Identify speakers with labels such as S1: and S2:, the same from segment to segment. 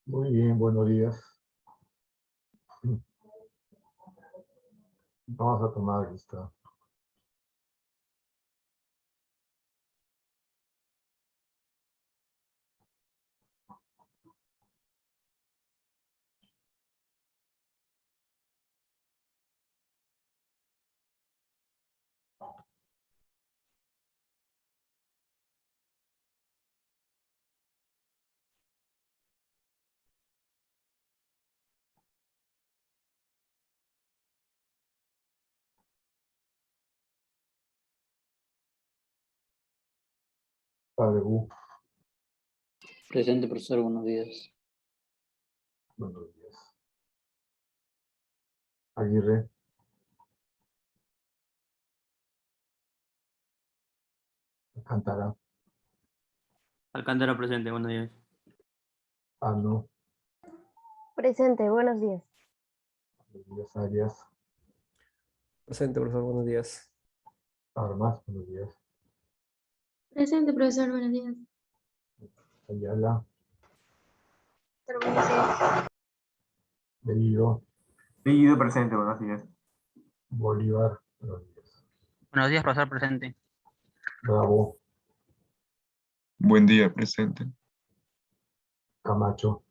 S1: Muy bien, buenos días. Vamos a tomar lista. Padre U,
S2: Presente, profesor, buenos días.
S1: buenos días. Aguirre, Alcántara,
S3: Alcántara presente, buenos días.
S1: Ano,
S4: Presente, buenos días.
S1: buenos días. Arias,
S5: Presente, profesor, buenos días.
S1: Armas, buenos días.
S6: Presente, profesor, buenos días.
S1: Ayala,
S6: Buenos días.
S1: Bellido,
S7: Bellido presente, buenos días.
S1: Bolívar, buenos días.
S3: Buenos días, profesor, presente.
S1: Bravo,
S8: Buen día, presente.
S1: Camacho,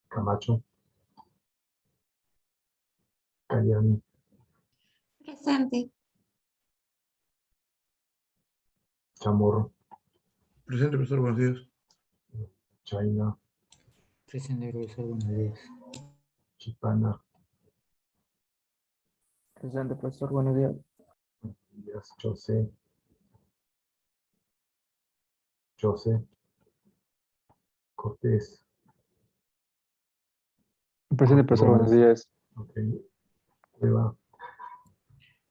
S1: Camacho, Cayani,
S6: Presente.
S1: Chamorro,
S9: Presente, profesor, buenos días.
S1: Chaina,
S2: Presente, profesor, buenos días.
S1: Chipana,
S5: Presente, profesor, buenos días.
S1: buenos días. José, José, Cortés,
S5: Presente, profesor, buenos
S1: Gómez,
S5: días.
S1: ok. Cueva,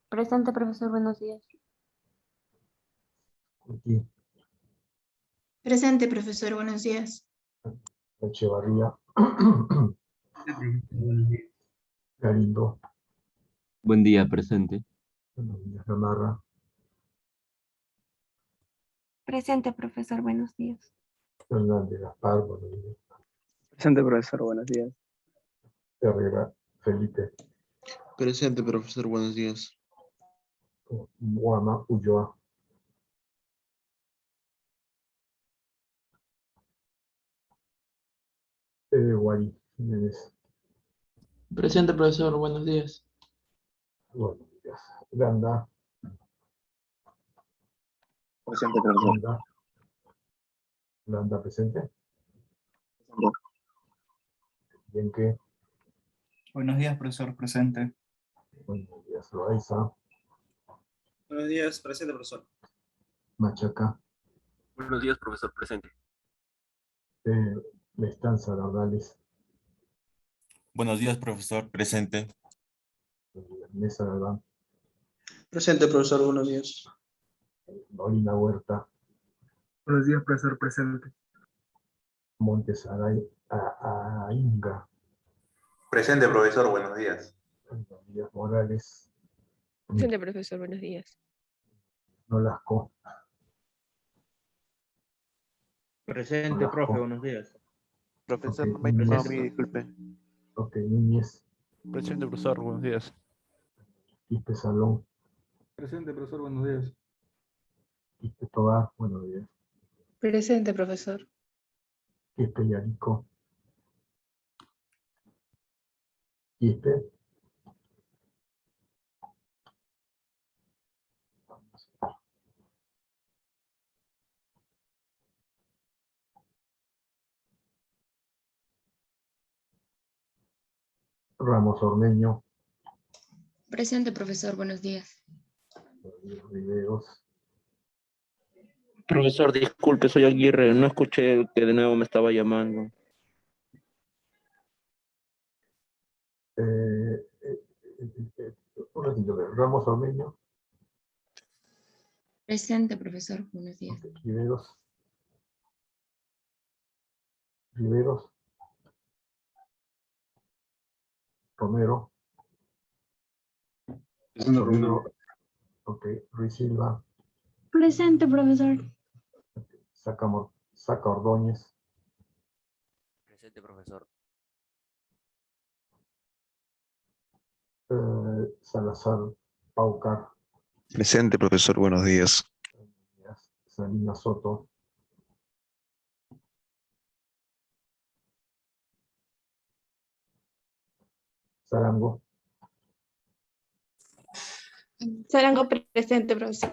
S6: Presente, profesor, buenos días.
S1: Curti,
S6: Presente, profesor, buenos días.
S1: Echevarría, Galindo,
S10: Buen día, presente.
S1: buenos días. Gamarra,
S4: Presente, profesor, buenos días.
S1: Fernández, Gaspar, buenos días.
S5: Presente, profesor, buenos días.
S1: Herrera, Felipe,
S9: Presente, profesor, buenos días.
S1: Guama, Ulloa, Guari, Jiménez,
S3: Presente, profesor, buenos días.
S1: buenos días. Ganda,
S7: Presente, profesor.
S1: Ganda, Ganda presente. Bien que,
S11: Buenos días, profesor, presente.
S1: buenos días. Loaiza,
S11: Buenos días, presente, profesor.
S1: Machaca,
S10: Buenos días, profesor, presente.
S1: Mestanza, Nardales,
S12: Buenos días, profesor, presente.
S1: buenos días. Mesa, Galván,
S11: Presente, profesor, buenos días.
S1: Paulina Huerta,
S5: Buenos días, profesor, presente.
S1: Montes Inga,
S7: Presente, profesor, buenos días.
S1: buenos días. Morales,
S4: Presente, profesor, buenos días.
S1: Nolasco,
S3: Presente,
S1: Nolasco.
S3: profe, buenos días.
S9: Profesor,
S1: Ok,
S9: no me
S3: Núñez.
S9: disculpe.
S1: ok, Núñez,
S9: Presente, profesor, buenos días.
S1: Quispe Salón,
S5: Presente, profesor, buenos días.
S1: Quispe Tobar, buenos días.
S6: Presente, profesor.
S1: Quispe Yarico, Quispe, Ramos Ormeño,
S6: Presente, profesor, buenos días.
S1: buenos días. Riveros,
S2: Profesor, disculpe, soy Aguirre, no escuché que de nuevo me estaba llamando.
S1: un ratito, Ramos Ormeño,
S6: Presente, profesor, buenos días.
S1: ok, Riveros, Riveros, Romero, Sonido. Ok, Ruiz Silva.
S6: Presente, profesor.
S1: Saca Ordóñez.
S10: Presente, profesor.
S1: Salazar Paucar.
S8: Presente, profesor. Buenos días.
S1: Salinas Soto. Sarango.
S6: Sarango presente, profesor.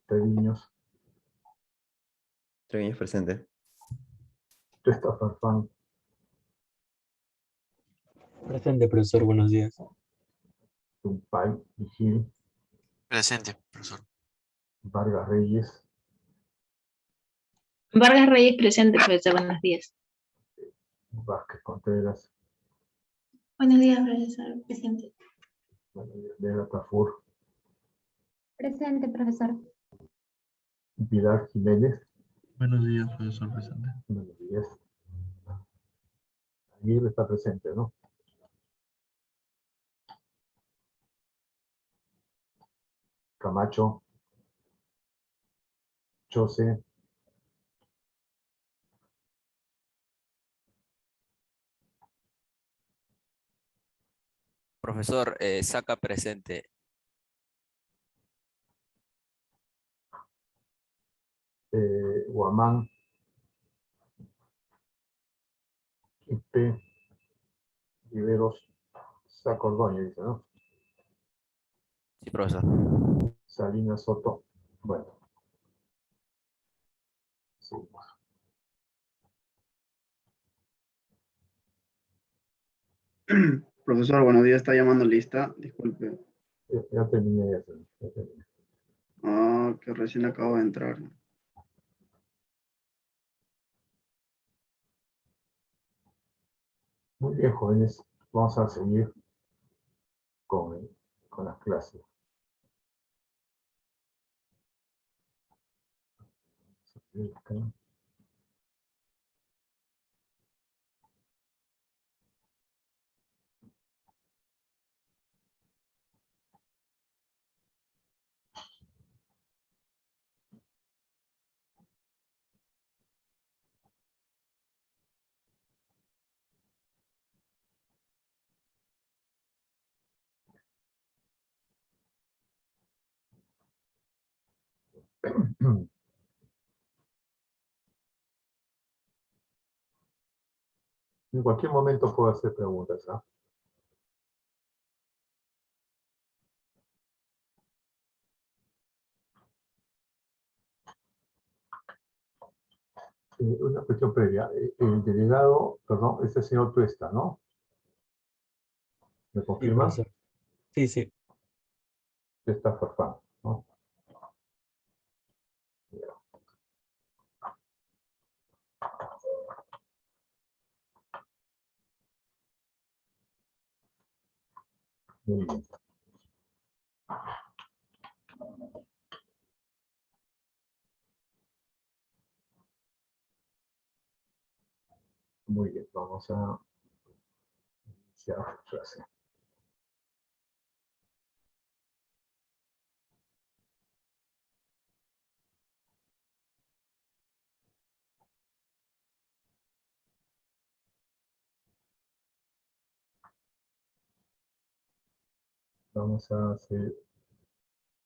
S1: Treviños.
S10: Treviños presente.
S1: Tuesta Farfán.
S5: Presente, profesor. Buenos días.
S1: Tumpay Vigil.
S9: Presente, profesor.
S1: Vargas Reyes.
S6: Vargas Reyes presente, profesor. Buenos días.
S1: Vázquez Contreras.
S6: Buenos días, profesor. Presente.
S1: Vega Tafur.
S4: Presente, profesor.
S1: Pilar Jiménez.
S9: Buenos días, profesor presente.
S1: Buenos días. Aguirre está presente, ¿no? Camacho. Chose.
S10: Profesor, saca presente.
S1: Guamán. Ipe. Riveros. Saca Ordóñez, dice, ¿no?
S10: Sí, profesor.
S1: Salinas Soto. Bueno. Sí.
S5: Profesor, buenos días. Está llamando lista. Disculpe.
S1: Ya terminé. Ya terminé.
S5: Ah, que recién acabo de entrar.
S1: Muy bien, jóvenes. Vamos a seguir con las clases. En cualquier momento puedo hacer preguntas, ¿ah? Una cuestión previa. El delegado, perdón, es el señor Tuesta, ¿no? ¿Me confirma?
S5: Sí, sí.
S1: Tuesta Farfán, ¿no? Muy bien. Muy bien, vamos a iniciar la clase. Vamos a hacer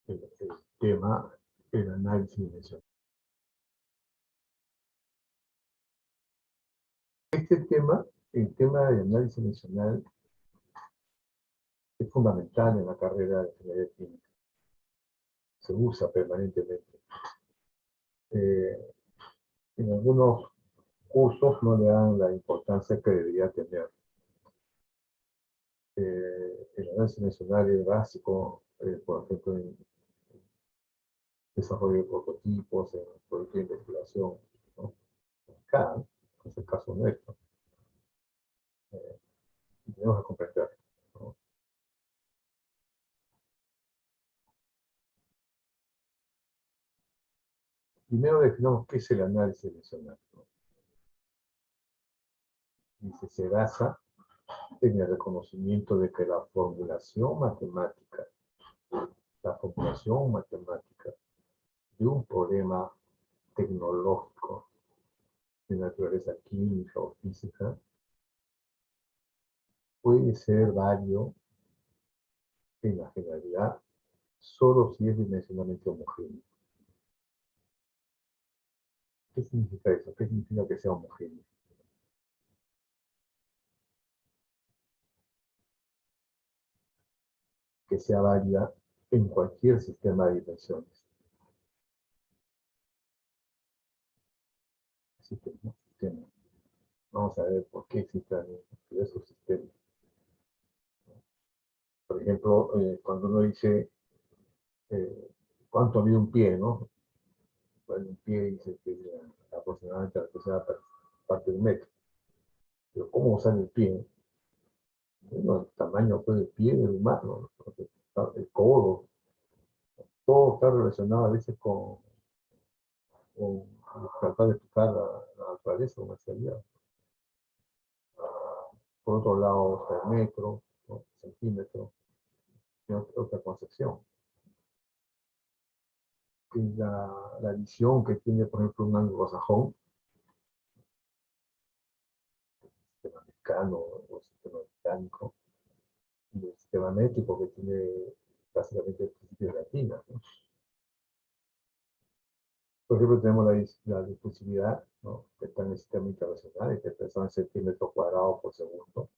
S1: el tema, el análisis dimensional. Este tema, el tema de análisis dimensional, es fundamental en la carrera de ingeniería química. Se usa permanentemente. En algunos cursos no le dan la importancia que debería tener. El análisis dimensional es básico, por ejemplo, en desarrollo de prototipos, en proyectos de investigación, ¿no? Acá, en este caso nuestro, tenemos que comprender, ¿no? Primero definamos qué es el análisis dimensional, ¿no? Dice, se basa en el reconocimiento de que la formulación matemática ecuación matemática de un problema tecnológico de naturaleza química o física puede ser válido en la generalidad solo si es dimensionalmente homogéneo. ¿Qué significa eso? ¿Qué significa que sea homogéneo? Que sea válida en cualquier sistema de dimensiones. Sistema. Vamos a ver por qué existen esos sistemas. Por ejemplo, cuando uno dice cuánto mide un pie, ¿no? Bueno, un pie dice que aproximadamente la tercera parte de un metro. Pero ¿cómo usar el pie? Bueno, el tamaño del pie del humano, ¿no? El codo, todo está relacionado a veces con tratar de explicar la naturaleza o materialidad. Por otro lado, está el metro, ¿no? Centímetro, y otra concepción. Y la visión que tiene, por ejemplo, un anglosajón, el sistema mexicano o el sistema británico, y el sistema métrico que tiene básicamente principios latinos, ¿no? Por ejemplo, tenemos la difusividad, ¿no? Que está en el sistema internacional y que está en centímetros cuadrados por segundo.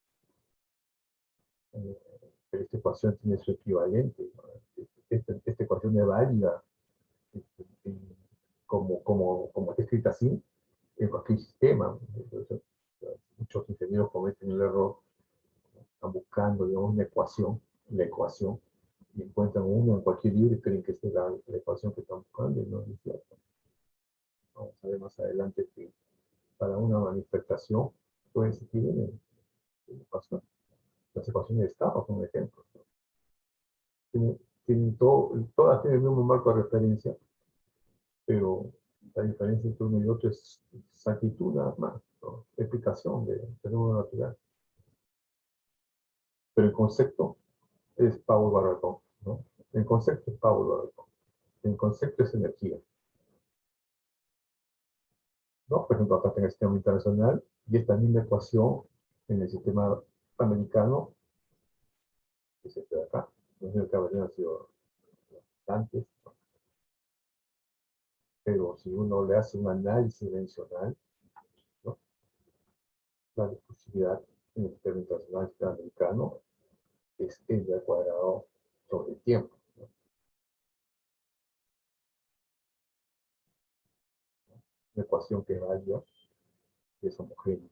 S1: Pero esta ecuación tiene su equivalente, ¿no? Esta ecuación es válida como está escrita así en cualquier sistema. Entonces, muchos ingenieros cometen el error, están buscando, digamos, la ecuación, y encuentran uno en cualquier libro y creen que esa es la ecuación que están buscando, y no es cierto. Vamos a ver más adelante que para una manifestación puede existir una ecuación. Las ecuaciones de estado son ejemplos, ¿no? Todas tienen el mismo marco de referencia, pero la diferencia entre uno y otro es exactitud nada más, ¿no? Explicación del fenómeno natural. Pero el concepto es Paul Barratón, ¿no? El concepto es Paul Barratón. El concepto es energía, ¿no? Por ejemplo, acá está en el sistema internacional y esta misma ecuación en el sistema americano, que se queda acá. No sé que habrían sido antes, ¿no? Pero si uno le hace un análisis dimensional, ¿no? La difusividad en el sistema internacional, el sistema americano, es L al cuadrado sobre el tiempo, ¿no? Una ecuación que es válida, que es homogénea,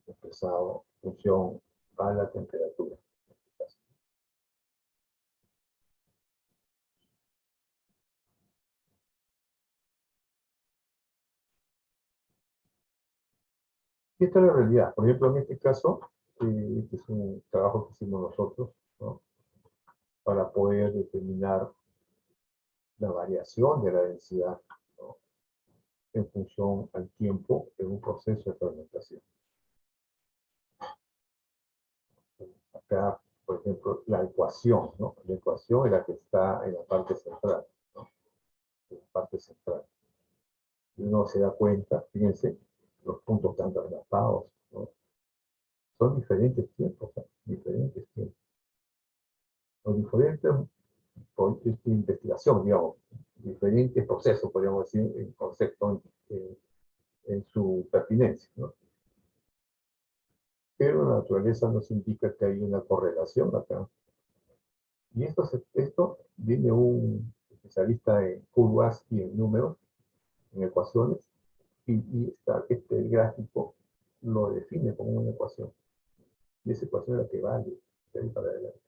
S1: expresado en función a la temperatura. Y esta es la realidad. Por ejemplo, en este caso, este es un trabajo que hicimos nosotros, ¿no? Para poder determinar la variación de la densidad, ¿no? En función al tiempo en un proceso de fermentación. Acá, por ejemplo, la ecuación, ¿no? La ecuación es la que está en la parte central, ¿no? En la parte central. Y uno se da cuenta, fíjense, los puntos están traslapados, ¿no? Son diferentes tiempos, ¿no? Diferentes tiempos. Los diferentes por esta investigación, digamos, diferentes procesos, podríamos decir, en concepto, en su pertinencia, ¿no? Pero la naturaleza nos indica que hay una correlación acá. Y esto viene un especialista en curvas y en números, en ecuaciones, y este gráfico lo define como una ecuación. Y esa ecuación es la que vale de ahí para adelante.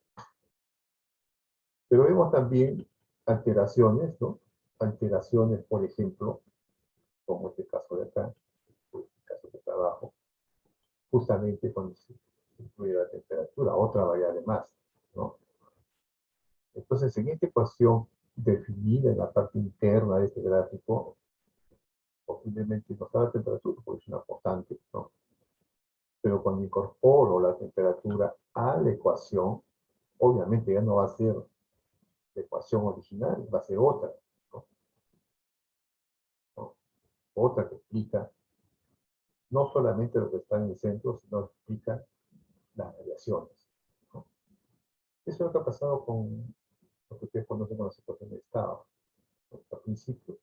S1: Pero vemos también alteraciones, ¿no? Alteraciones, por ejemplo, como este caso de acá, este caso de trabajo, justamente cuando se incluye la temperatura, otra variable más, ¿no? Entonces, en esta ecuación definida en la parte interna de este gráfico, posiblemente no está la temperatura, porque es una constante, ¿no? Pero cuando incorporo la temperatura a la ecuación, obviamente ya no va a ser la ecuación original va a ser otra, ¿no? ¿No? Otra que explica no solamente lo que está en el centro, sino que explica las variaciones, ¿no? Eso es lo que ha pasado con lo que ustedes conocen como la situación de estado. Al principio,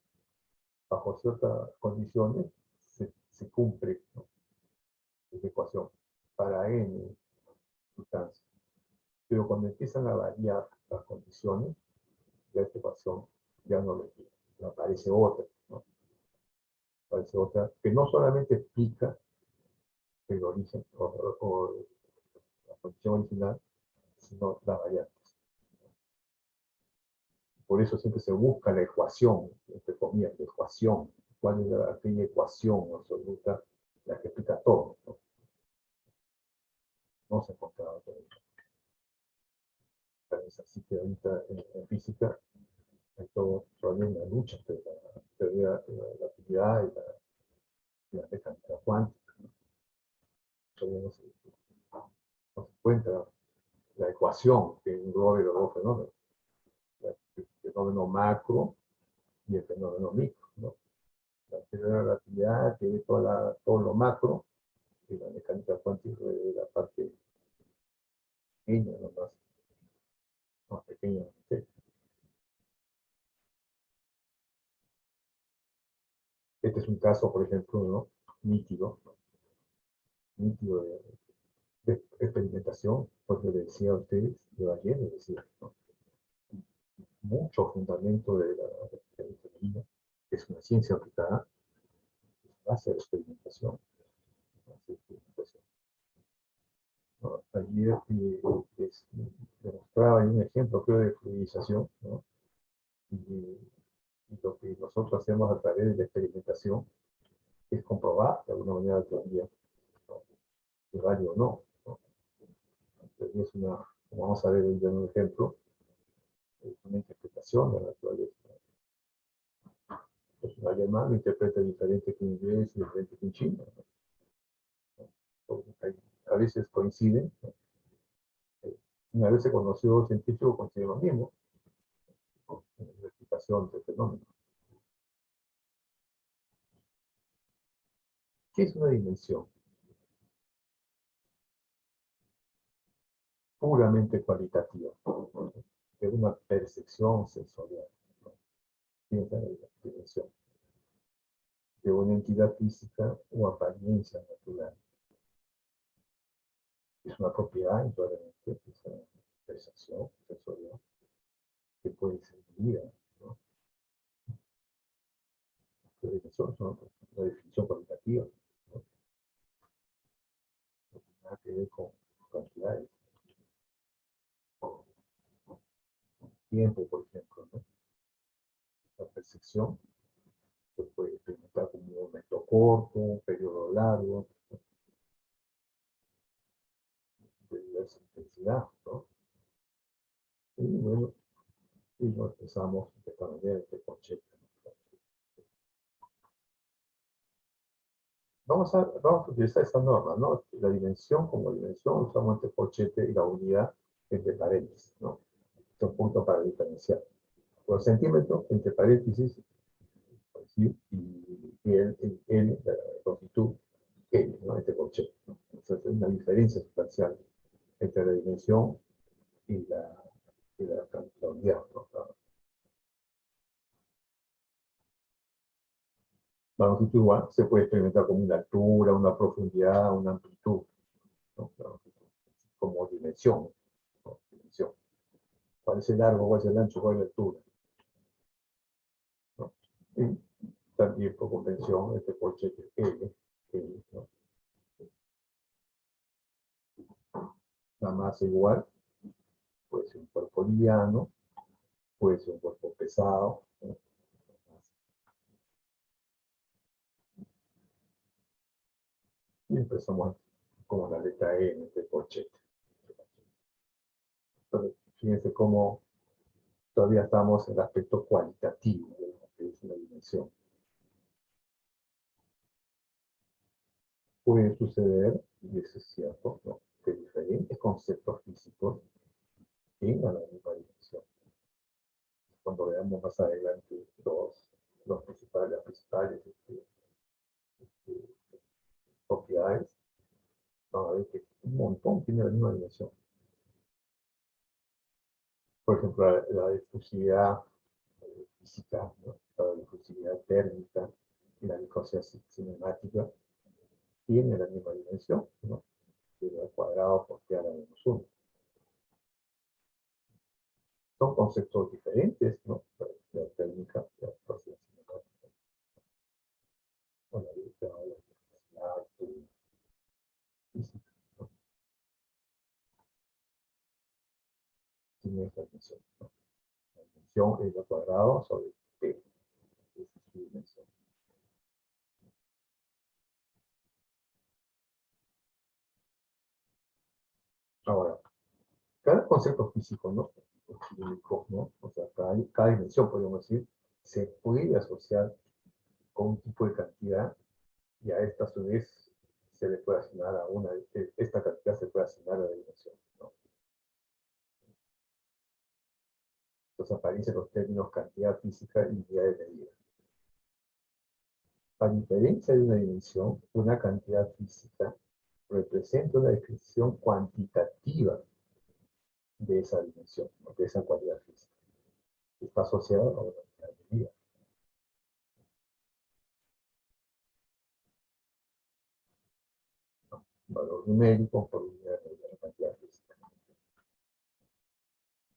S1: bajo ciertas condiciones, se cumple, ¿no?, esa ecuación para n sustancias. Pero cuando empiezan a variar las condiciones, ya esta ecuación ya no le explica, aparece otra, ¿no? Aparece otra que no solamente explica el origen o la condición original, sino las variantes. Por eso siempre se busca la ecuación, entre comillas, la ecuación. ¿Cuál es aquella ecuación absoluta, la que explica todo, ¿no? No se encontraba todavía. Es así que ahorita en física hay todavía una lucha entre la teoría de la relatividad y la mecánica cuántica, ¿no? Todavía no se encuentra la ecuación que englobe los dos fenómenos, el fenómeno macro y el fenómeno micro, ¿no? La teoría de la relatividad tiene todo lo macro y la mecánica cuántica de la parte pequeña, ¿no?, más pequeña. ¿Sí? Este es un caso, por ejemplo, ¿no?, nítido, ¿no?, nítido de experimentación, porque le decía a ustedes, yo ayer les decía, ¿no?, mucho fundamento de la ingeniería, que es una ciencia aplicada, va a ser experimentación. ¿No? Ayer demostraba un ejemplo, creo, de fluidización, ¿no? Y lo que nosotros hacemos a través de la experimentación es comprobar de alguna manera la teoría, ¿no?, si vale o no, ¿no? Es una, como vamos a ver en un ejemplo, es una interpretación de la naturaleza. Pues un alemán lo interpreta diferente que un inglés y diferente que un chino, ¿no? A veces coinciden, ¿no? Una vez se conoció un científico coincide lo mismo, ¿no?, en la explicación del fenómeno. ¿Qué es una dimensión? Puramente cualitativa, ¿no?, de una percepción sensorial, ¿no? Piensa en la dimensión de una entidad física o apariencia natural. Es una propiedad, indudablemente, esa percepción sensorial que puede ser medida, ¿no? Las dimensiones son una definición cualitativa, ¿no? No tiene nada que ver con cantidades. Tiempo, por ejemplo, ¿no? La percepción se puede experimentar como un momento corto, un periodo largo, de diversa intensidad, ¿no? Y bueno, y lo expresamos de esta manera, este concepto. Vamos a utilizar esta norma, ¿no? La dimensión como dimensión, usamos este corchete y la unidad entre paréntesis, ¿no? Este es un punto para diferenciar. Por centímetro, entre paréntesis, ¿sí?, y la longitud, L, ¿no?, este corchete, ¿no? Entonces, es una diferencia sustancial entre la dimensión y la unidad, ¿no? La longitud igual se puede experimentar como una altura, una profundidad, una amplitud, ¿no? La longitud, como dimensión, ¿no? Dimensión. ¿Cuál es el largo, cuál es el ancho, cuál es la altura? ¿No? Y también por convención, este corchete L, ¿no? La masa igual, puede ser un cuerpo liviano, puede ser un cuerpo pesado, ¿no? Y empezamos como la letra E en este corchete. Entonces, fíjense cómo todavía estamos en el aspecto cualitativo de lo que es una dimensión. Puede suceder, y eso es cierto, ¿no?, que diferentes conceptos físicos tengan la misma dimensión. cuando veamos más adelante las principales propiedades, vamos a ver que un montón tiene la misma dimensión. Por ejemplo, la difusividad física, ¿no? La difusividad térmica y la viscosidad cinemática tiene la misma dimensión, ¿no? Al cuadrado por T a la menos 1. Son conceptos diferentes, ¿no? La térmica, la viscosidad cinemática, o la viscosidad física, ¿no? Tiene esta dimensión, ¿no? La dimensión es el cuadrado sobre T. Esa es su dimensión. Ahora, cada concepto físico, ¿no? Químico, ¿no? O sea, cada dimensión, podemos decir, se puede asociar con un tipo de cantidad y a esta a su vez se le puede asignar a esta cantidad se puede asignar a la dimensión, ¿no? Entonces aparecen los términos cantidad física y unidad de medida. A diferencia de una dimensión, una cantidad física representa una descripción cuantitativa de esa dimensión, ¿no? De esa cualidad física. Está asociada a una unidad de medida. Valor numérico por unidad de medida de la cantidad física,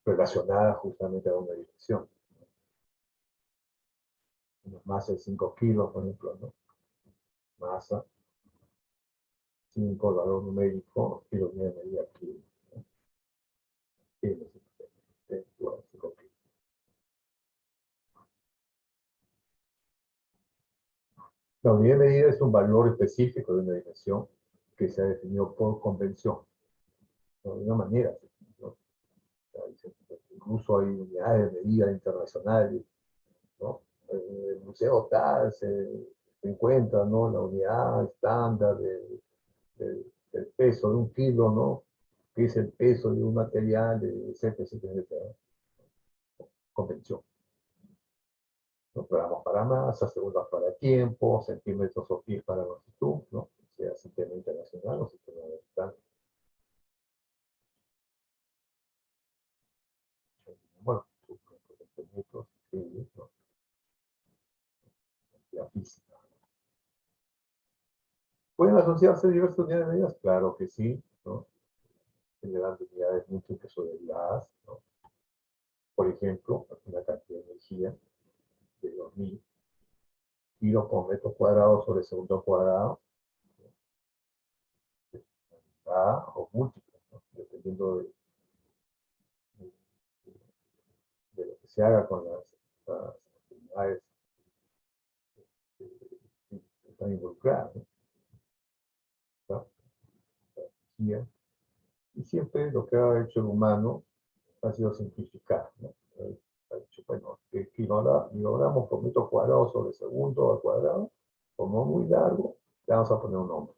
S1: relacionada justamente a una dimensión. Una masa de 5 kilos, por ejemplo, ¿no? Masa, 5, valor numérico, y la unidad de medida kilo, ¿no? Kilos, 5 kilos. La unidad de medida es un valor específico de una dimensión que se ha definido por convención, ¿no? De una manera, ¿no? Incluso hay unidades de medida internacionales, ¿no? En el museo tal se encuentra, ¿no? La unidad estándar del peso de 1 kilo, ¿no? Que es el peso de un material, etcétera, etcétera. Convención. ¿No? Gramos para masa, segundos para tiempo, centímetros o pies para longitud, ¿no? Sea sistema internacional o sistema americano. Bueno, centímetros, ¿no? La física. ¿Pueden asociarse diversas unidades de medidas? Claro que sí, ¿no? Generando unidades múltiples o derivadas, ¿no? Por ejemplo, una cantidad de energía de 2000 kilos por metro cuadrado sobre segundo cuadrado, o múltiples, ¿no? Dependiendo de lo que se haga con las unidades que están involucradas, ¿no? Y siempre lo que ha hecho el humano ha sido simplificar, ¿no? Ha dicho, bueno, que kilogramos por metro cuadrado sobre segundo al cuadrado, como muy largo, le vamos a poner un nombre.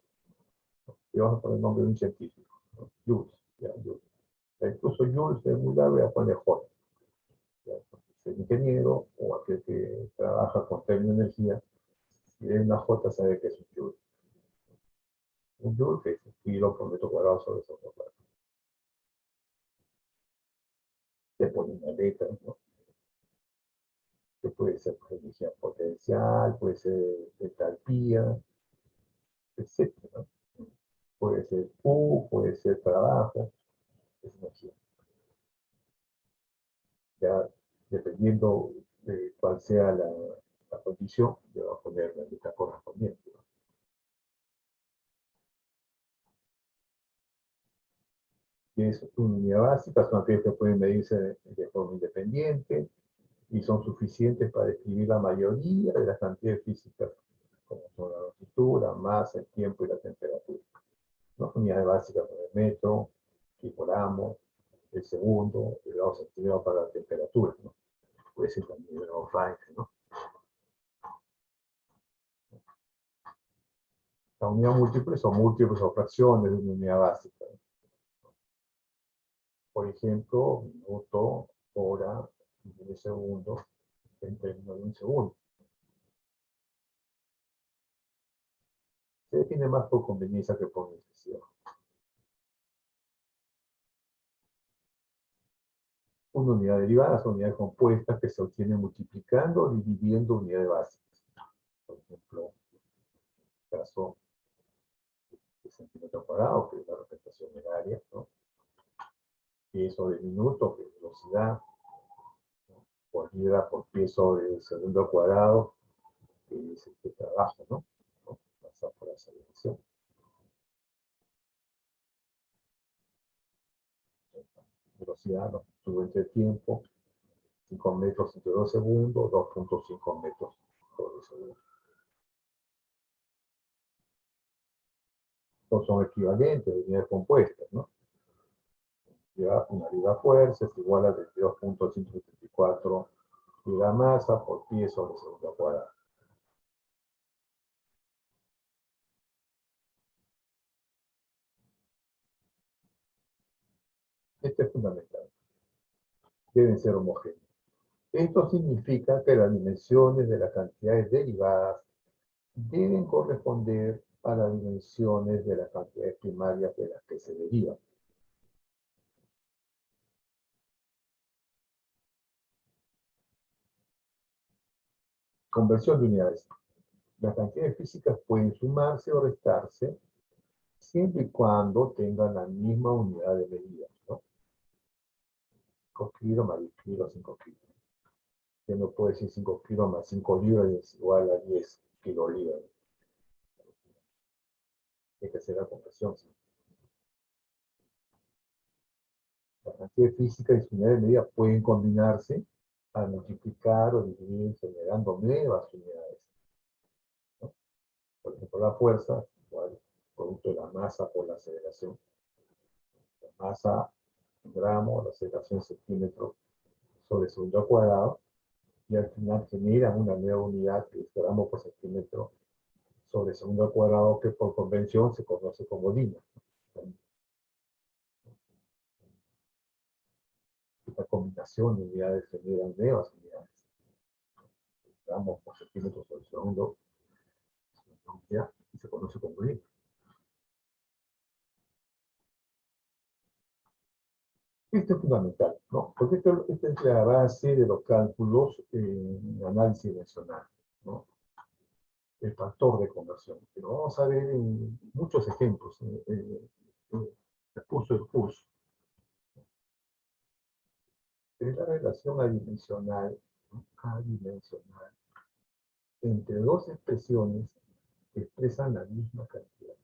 S1: Le vamos a poner el nombre de un científico, ¿no? Jules, ya, Jules. Incluso Jules es muy largo y a ponerle J. El ingeniero o aquel que trabaja con termoenergía, si ve una J sabe que es un Joule. Un Joule que es un kilo por metro cuadrado sobre segundo cuadrado. Le pone una letra, ¿no? Que puede ser energía potencial, puede ser entalpía, etc., ¿no? Puede ser Q, puede ser trabajo, es energía. Ya dependiendo de cuál sea la condición, le va a poner la letra correspondiente, ¿no? Que es una unidad básica, son aquellas que pueden medirse de forma independiente y son suficientes para describir la mayoría de las cantidades físicas, como son la longitud, la masa, el tiempo y la temperatura. ¿No? Unidades básicas son el metro, kilogramo, el segundo, el grado centígrado para la temperatura, ¿no? Puede ser también el grado Fahrenheit, ¿no? La unidad múltiple son múltiples o fracciones de una unidad básica, ¿no? Por ejemplo, minuto, hora, segundos en términos de un segundo. Se define más por conveniencia que por necesidad. Una unidad derivada son unidades compuestas que se obtienen multiplicando o dividiendo unidades básicas. Por ejemplo, el caso de centímetro cuadrado, que es la representación del área, ¿no? Peso de minuto, que es velocidad, ¿no? Por libra por peso de segundo al cuadrado, que es el trabajo, ¿no? Pasa por la aceleración. Velocidad, ¿no? Sube entre tiempo, 5 metros entre 2 segundos, 2.5 metros por segundo. Estos son equivalentes de unidades compuestas, ¿no? Una libra fuerza es igual a 22.174 libra masa por pie sobre segundo cuadrado. Esto es fundamental. Deben ser homogéneos. Esto significa que las dimensiones de las cantidades derivadas deben corresponder a las dimensiones de las cantidades primarias de las que se derivan. Conversión de unidades. Las cantidades físicas pueden sumarse o restarse siempre y cuando tengan la misma unidad de medida, ¿no? 5 kilos más 10 kilos, 5 kilos. Que no puede decir 5 kilos más 5 libras es igual a 10 kilolibras. Hay que hacer la conversión, ¿sí? Las cantidades físicas y sus unidades de medida pueden combinarse al multiplicar o dividir generando nuevas unidades, ¿no? Por ejemplo, la fuerza, igual, producto de la masa por la aceleración. La masa en gramos, la aceleración en centímetros sobre segundo al cuadrado, y al final generan una nueva unidad que es gramos por centímetro sobre segundo al cuadrado, que por convención se conoce como línea. Esta combinación de unidades genera nuevas unidades. Gramos por centímetro sobre segundo, unidad, y se conoce como línea. Esto es fundamental, ¿no? Porque esta es la base de los cálculos en análisis dimensional, ¿no? El factor de conversión. Pero vamos a ver en muchos ejemplos. El curso del curso. Es la relación adimensional, ¿no? Adimensional entre dos expresiones que expresan la misma cantidad.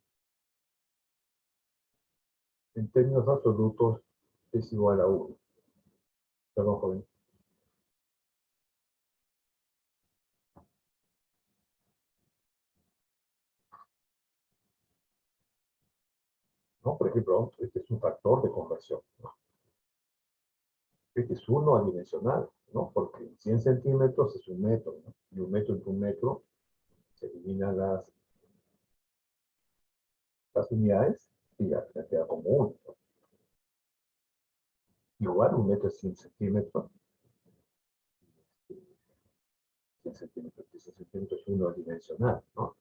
S1: En términos absolutos es igual a 1. Perdón, joven. ¿No? Por ejemplo, este es un factor de conversión, ¿no? Este es 1 adimensional, ¿no? Porque 100 centímetros es un metro, ¿no? Y un metro entre un metro se eliminan las unidades y ya queda como 1, ¿no? Igual un metro es 100 centímetros. 100 centímetros es 1 adimensional, ¿no?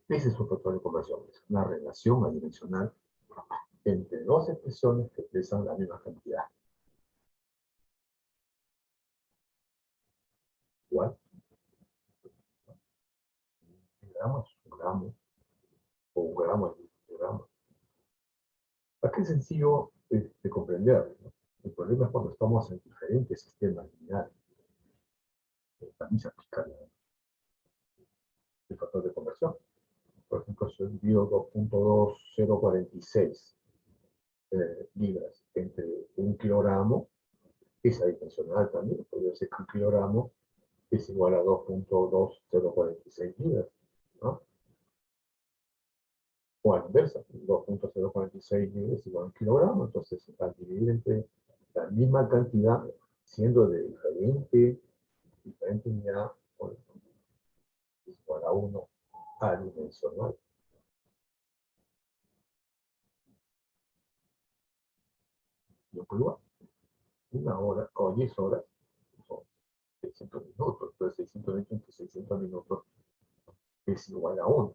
S1: Ese es un factor de conversión, es una relación adimensional entre dos expresiones que expresan la misma cantidad. Igual, gramos, un gramo, o un gramo es un gramo. Aquí es sencillo de comprender, ¿no? El problema es cuando estamos en diferentes sistemas lineales. También se aplica el factor de conversión. Por ejemplo, si yo divido 2.2046 libras entre 1 kilogramo, es adimensional también, podría ser que 1 kilogramo es igual a 2.2046 libras, ¿no? O a la inversa, 2.046 libras es igual a 1 kilogramo, entonces al dividir entre la misma cantidad, siendo de diferente unidad, es igual a 1 adimensional. Yo pruebo 1 hora o 10 horas, son 600 minutos. Entonces 620 entre 600 minutos es igual a 1.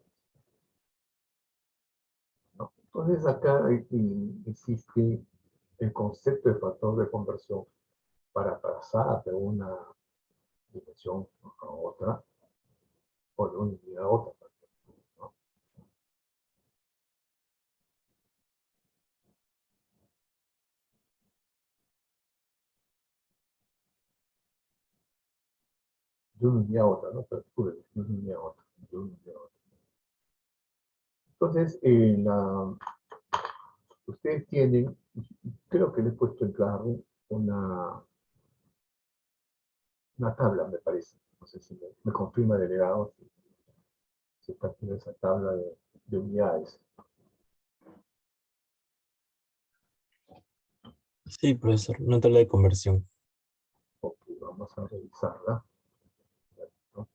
S1: ¿No? Entonces acá existe el concepto de factor de conversión para pasar de una dimensión a otra o de una unidad a otra. ¿No? De una unidad a otra, ¿no? Pero de una unidad a otra, de una unidad a otra. Entonces, ustedes tienen, creo que les he puesto en claro una tabla, me parece. No sé si me confirma el delegado si está aquí en esa tabla de unidades.
S5: Sí, profesor, una tabla de conversión.
S1: Ok, vamos a revisarla. ¿No?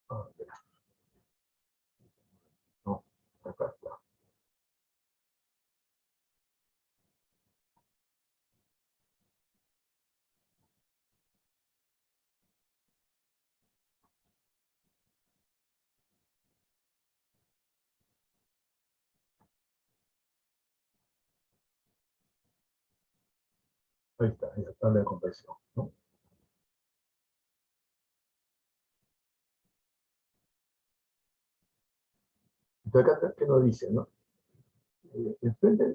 S1: Ah, mira. No, acá está. Ahí está, esa tabla de conversión, ¿no? Entonces acá, ¿qué nos dice, no?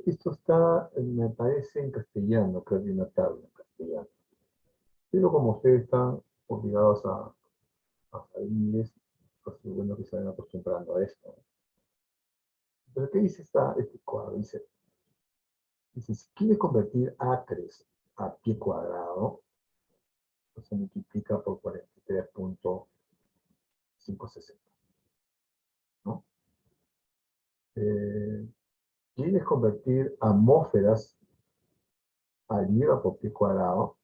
S1: Esto está, me parece, en castellano, creo que hay una tabla en castellano. Pero como ustedes están obligados a saber inglés, pues es bueno que se vayan acostumbrando a esto. Entonces, ¿qué dice este cuadro? Dice, si quiere convertir acres a pie cuadrado, pues se multiplica por 43.560. ¿No? ¿Quieres convertir atmósferas a libra por pie cuadrado?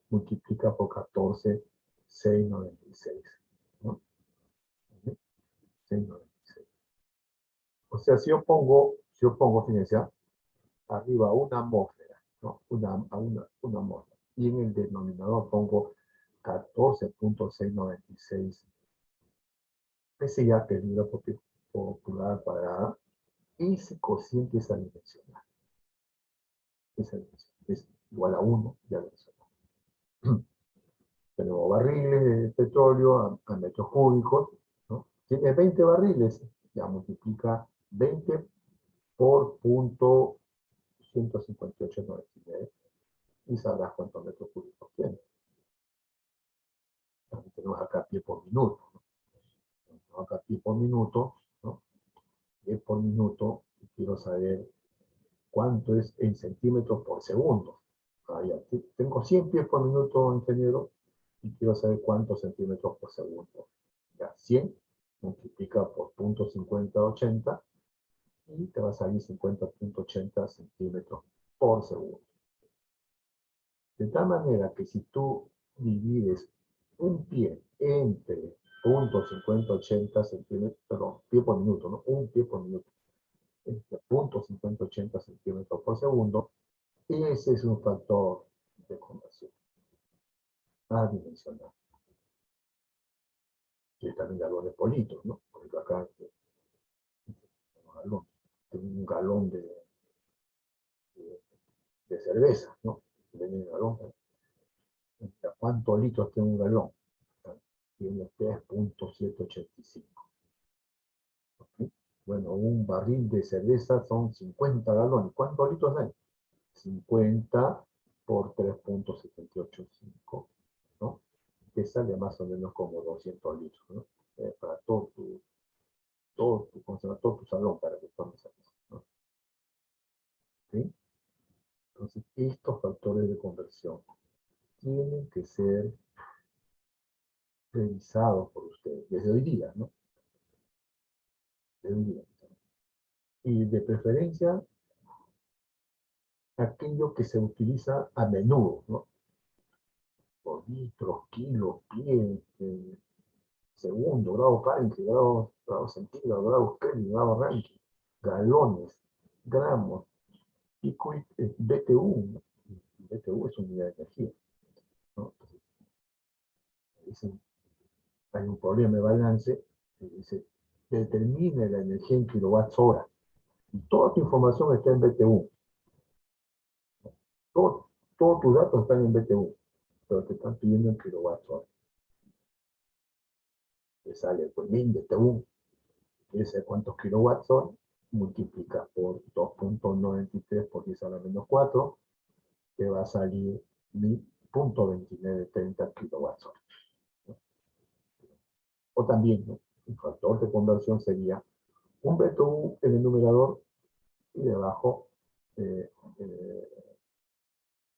S1: Multiplica por 14.696. ¿No? 696. O sea, si yo pongo, fíjense, arriba una atmósfera, ¿no? Una atmósfera. Y en el denominador pongo 14.696 PSI per libra por pulgada cuadrada, y ese cociente es adimensional. Esa dimensión es igual a 1 ya adimensional. Tenemos barriles de petróleo a metros cúbicos, ¿no? Tiene 20 barriles, ya multiplica 20 por punto 158.99 y sabrás cuántos metros cúbicos tiene. También tenemos acá pie por minuto, ¿no? Acá pie por minuto, ¿no? Pie por minuto, y quiero saber cuánto es en centímetros por segundo. Ya, tengo 100 pies por minuto, ingeniero, y quiero saber cuántos centímetros por segundo. Ya, 100 multiplica por 0.5080 y te va a salir 50.80 centímetros por segundo. De tal manera que si tú divides un pie entre 0.5080 centímetros, perdón, pie por minuto, ¿no? Un pie por minuto, entre 0.5080 centímetros por segundo, ese es un factor de conversión adimensional. Que también galones por litro, ¿no? Porque acá tengo un galón de cerveza, ¿no? Tiene un galón. ¿Cuántos litros tiene un galón? Tiene 3.785. ¿Okay? Bueno, un barril de cerveza son 50 galones. ¿Cuántos litros hay? 50 por 3.785, ¿no? Que sale más o menos como 200 litros, ¿no? Para todo tu salón, para que tomes aquí, ¿no? ¿Sí? Entonces, estos factores de conversión tienen que ser revisados por ustedes desde hoy día, ¿no? Desde hoy día. Y de preferencia, aquello que se utiliza a menudo, ¿no? Por litros, kilos, pies, segundo, grado Fahrenheit, grado centígrado, grado Kelvin, grado Rankine, galones, gramos, pico es BTU, ¿no? BTU es unidad de energía, ¿no? Entonces, dicen, hay un problema de balance, y dice, determine la energía en kilowatts hora. Y toda tu información está en BTU. Todos tus datos están en BTU, pero te están pidiendo en kilowatts hora. Te sale pues 1000 BTU, quiere saber cuántos kilowatts son, multiplica por 2.93 por 10 a la menos 4, te va a salir 1000.2930 kilowatts hora. ¿No? O también, ¿no? Un factor de conversión sería un BTU en el numerador y debajo,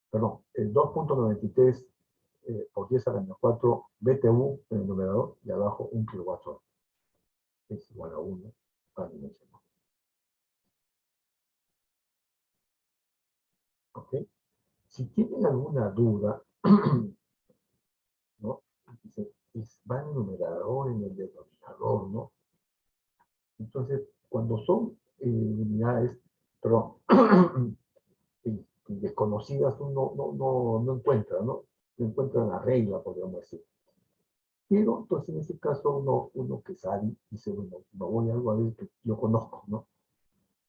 S1: perdón, el 2.93 por 10 a la menos 4 BTU en el numerador y abajo 1 kilowatt hora. Es igual a 1 a dimensión. ¿Ok? Si tienen alguna duda, ¿no? Dice, va en el numerador, en el denominador, ¿no? Entonces, cuando son unidades, perdón, desconocidas, uno no encuentra, ¿no? No encuentra la regla, podríamos decir. Pero, entonces, en ese caso, uno que sabe, dice, bueno, me voy a algo a ver que yo conozco, ¿no?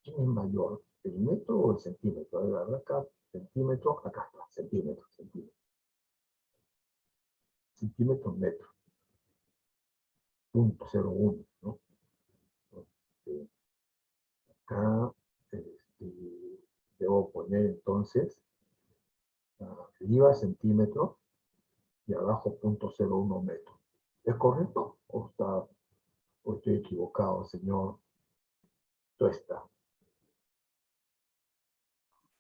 S1: ¿Quién es mayor, el metro o el centímetro? A ver, acá, centímetro, acá está, centímetro, centímetro, metro. 0.01, ¿no? Acá debo poner entonces arriba centímetro y abajo 0.01 metro. ¿Es correcto? ¿O estoy equivocado, señor Tuesta?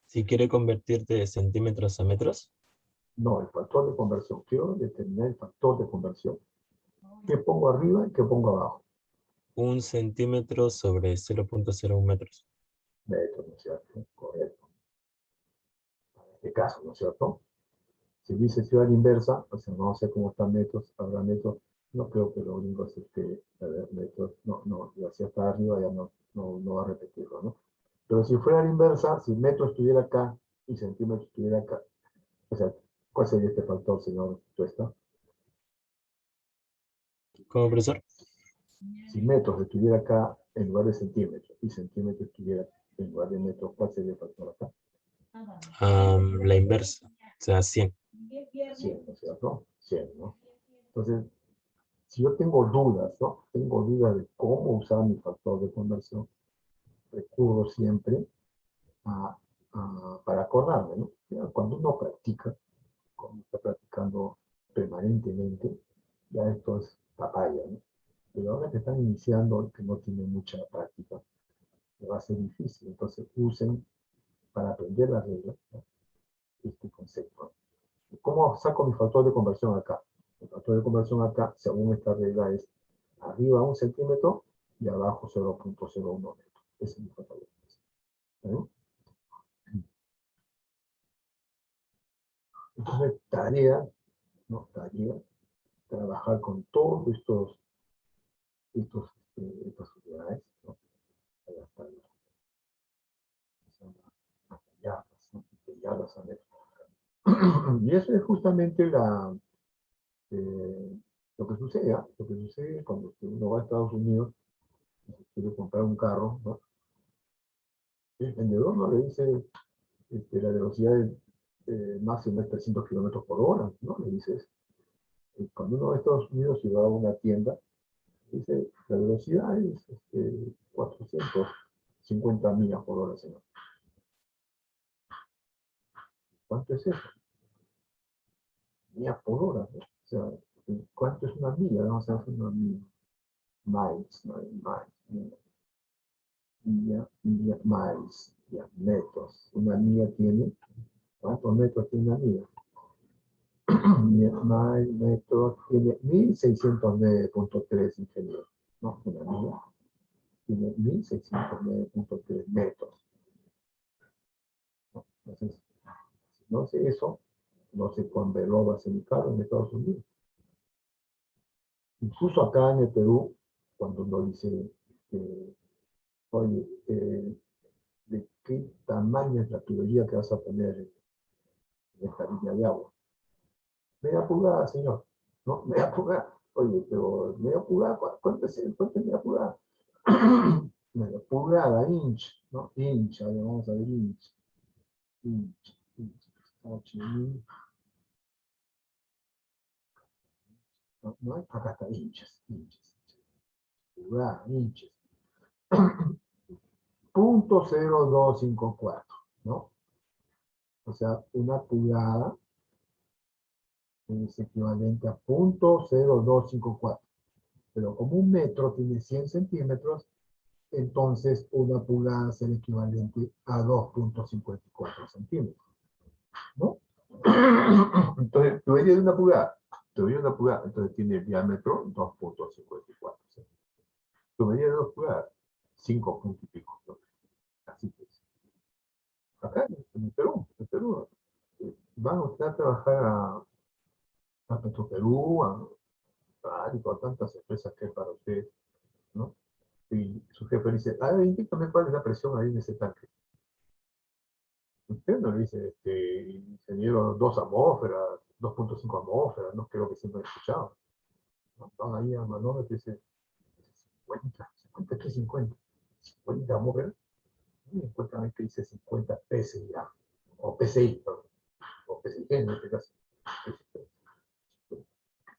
S5: Si quiere convertirte de centímetros a metros,
S1: No, el factor de conversión. Quiero determinar el factor de conversión. ¿Qué pongo arriba y qué pongo abajo?
S5: 1 centímetro sobre 0.01 metros.
S1: Metros, ¿no es cierto? Correcto. En este caso, ¿no es cierto? Si hubiese sido a la inversa, o sea, no sé cómo están metros, habrá metros, no creo que lo único es a ver, metros, no, y así hasta arriba ya no va a repetirlo, ¿no? Pero si fuera a la inversa, si metro estuviera acá y centímetro estuviera acá, o sea, ¿cuál sería este factor, señor Tuesta?
S5: ¿Cómo, profesor?
S1: Si metros estuviera acá en lugar de centímetros y centímetro estuviera en lugar de metros, ¿cuál sería el factor acá?
S5: La inversa, o sea, 100.
S1: 100, ¿no es cierto? 100, ¿no? Entonces, si yo tengo dudas, ¿no? Tengo dudas de cómo usar mi factor de conversión, recurro siempre para acordarme, ¿no? Ya cuando uno practica, cuando está practicando permanentemente, ya esto es papaya, ¿no? Pero ahora que están iniciando, que no tienen mucha práctica, le va a ser difícil. Entonces usen para aprender las reglas, ¿no? Este concepto. ¿Cómo saco mi factor de conversión acá? El factor de conversión acá, según esta regla, es arriba 1 centímetro y abajo 0.01 metro. Ese es mi factor de conversión. Entonces, tarea, ¿no? Tarea, trabajar con todos estas unidades, ¿no? Ahí están, detalladas a metro. Y eso es justamente lo que sucede, ¿ah? Lo que sucede cuando uno va a Estados Unidos y se quiere comprar un carro, ¿no? El vendedor no le dice la velocidad máxima es 300 kilómetros por hora, ¿no? Le dice eso. Cuando uno va a Estados Unidos y va a una tienda, dice, la velocidad es 450 millas por hora, señor. ¿Cuánto es eso? Millas por hora, ¿no? O sea, ¿cuánto es una milla? Vamos a hacer una milla. Miles, no, miles. Milla, miles, ya, metros. Una milla tiene, ¿cuántos metros tiene una milla? Mile, metros, tiene 1609.3, ingeniero, ¿no? Una milla tiene 1609.3 metros. ¿No? Entonces, si no sé eso, no sé cuándo lo va a ser mi carro en Estados Unidos. Incluso acá en el Perú, cuando uno dice, oye, ¿de qué tamaño es la tubería que vas a poner en esta línea de agua. Media pulgada, señor. No, media pulgada. Oye, pero media pulgada, ¿cuánto es media pulgada? Media pulgada, inch, ¿no? Inch, a ver, vamos a ver, inch. Inch. No hay, acá está, inches. Pulgada, inches. 0.0254, ¿no? O sea, una pulgada es equivalente a 0.0254. Pero como un metro tiene 100 centímetros, entonces una pulgada es el equivalente a 2.54 centímetros, ¿no? Entonces, tubería de una pulgada, entonces tiene el diámetro 2.54. Tubería de 2 pulgadas, 5 puntos y pico, ¿no? Así que, acá en el Perú, van ustedes a trabajar a Petroperú, a tantas empresas que hay para ustedes, ¿no? Y su jefe dice, indícame cuál es la presión ahí en ese tanque. Usted no le dice, ingeniero, 2 atmósferas, 2.5 atmósferas, no creo que siempre he escuchado. ¿No? Van ahí a manómetro y dicen, 50, ¿qué 50? 50 atmósferas. Y encuentran ahí que dice 50 PSI, o PSI, perdón, o PSI en este caso.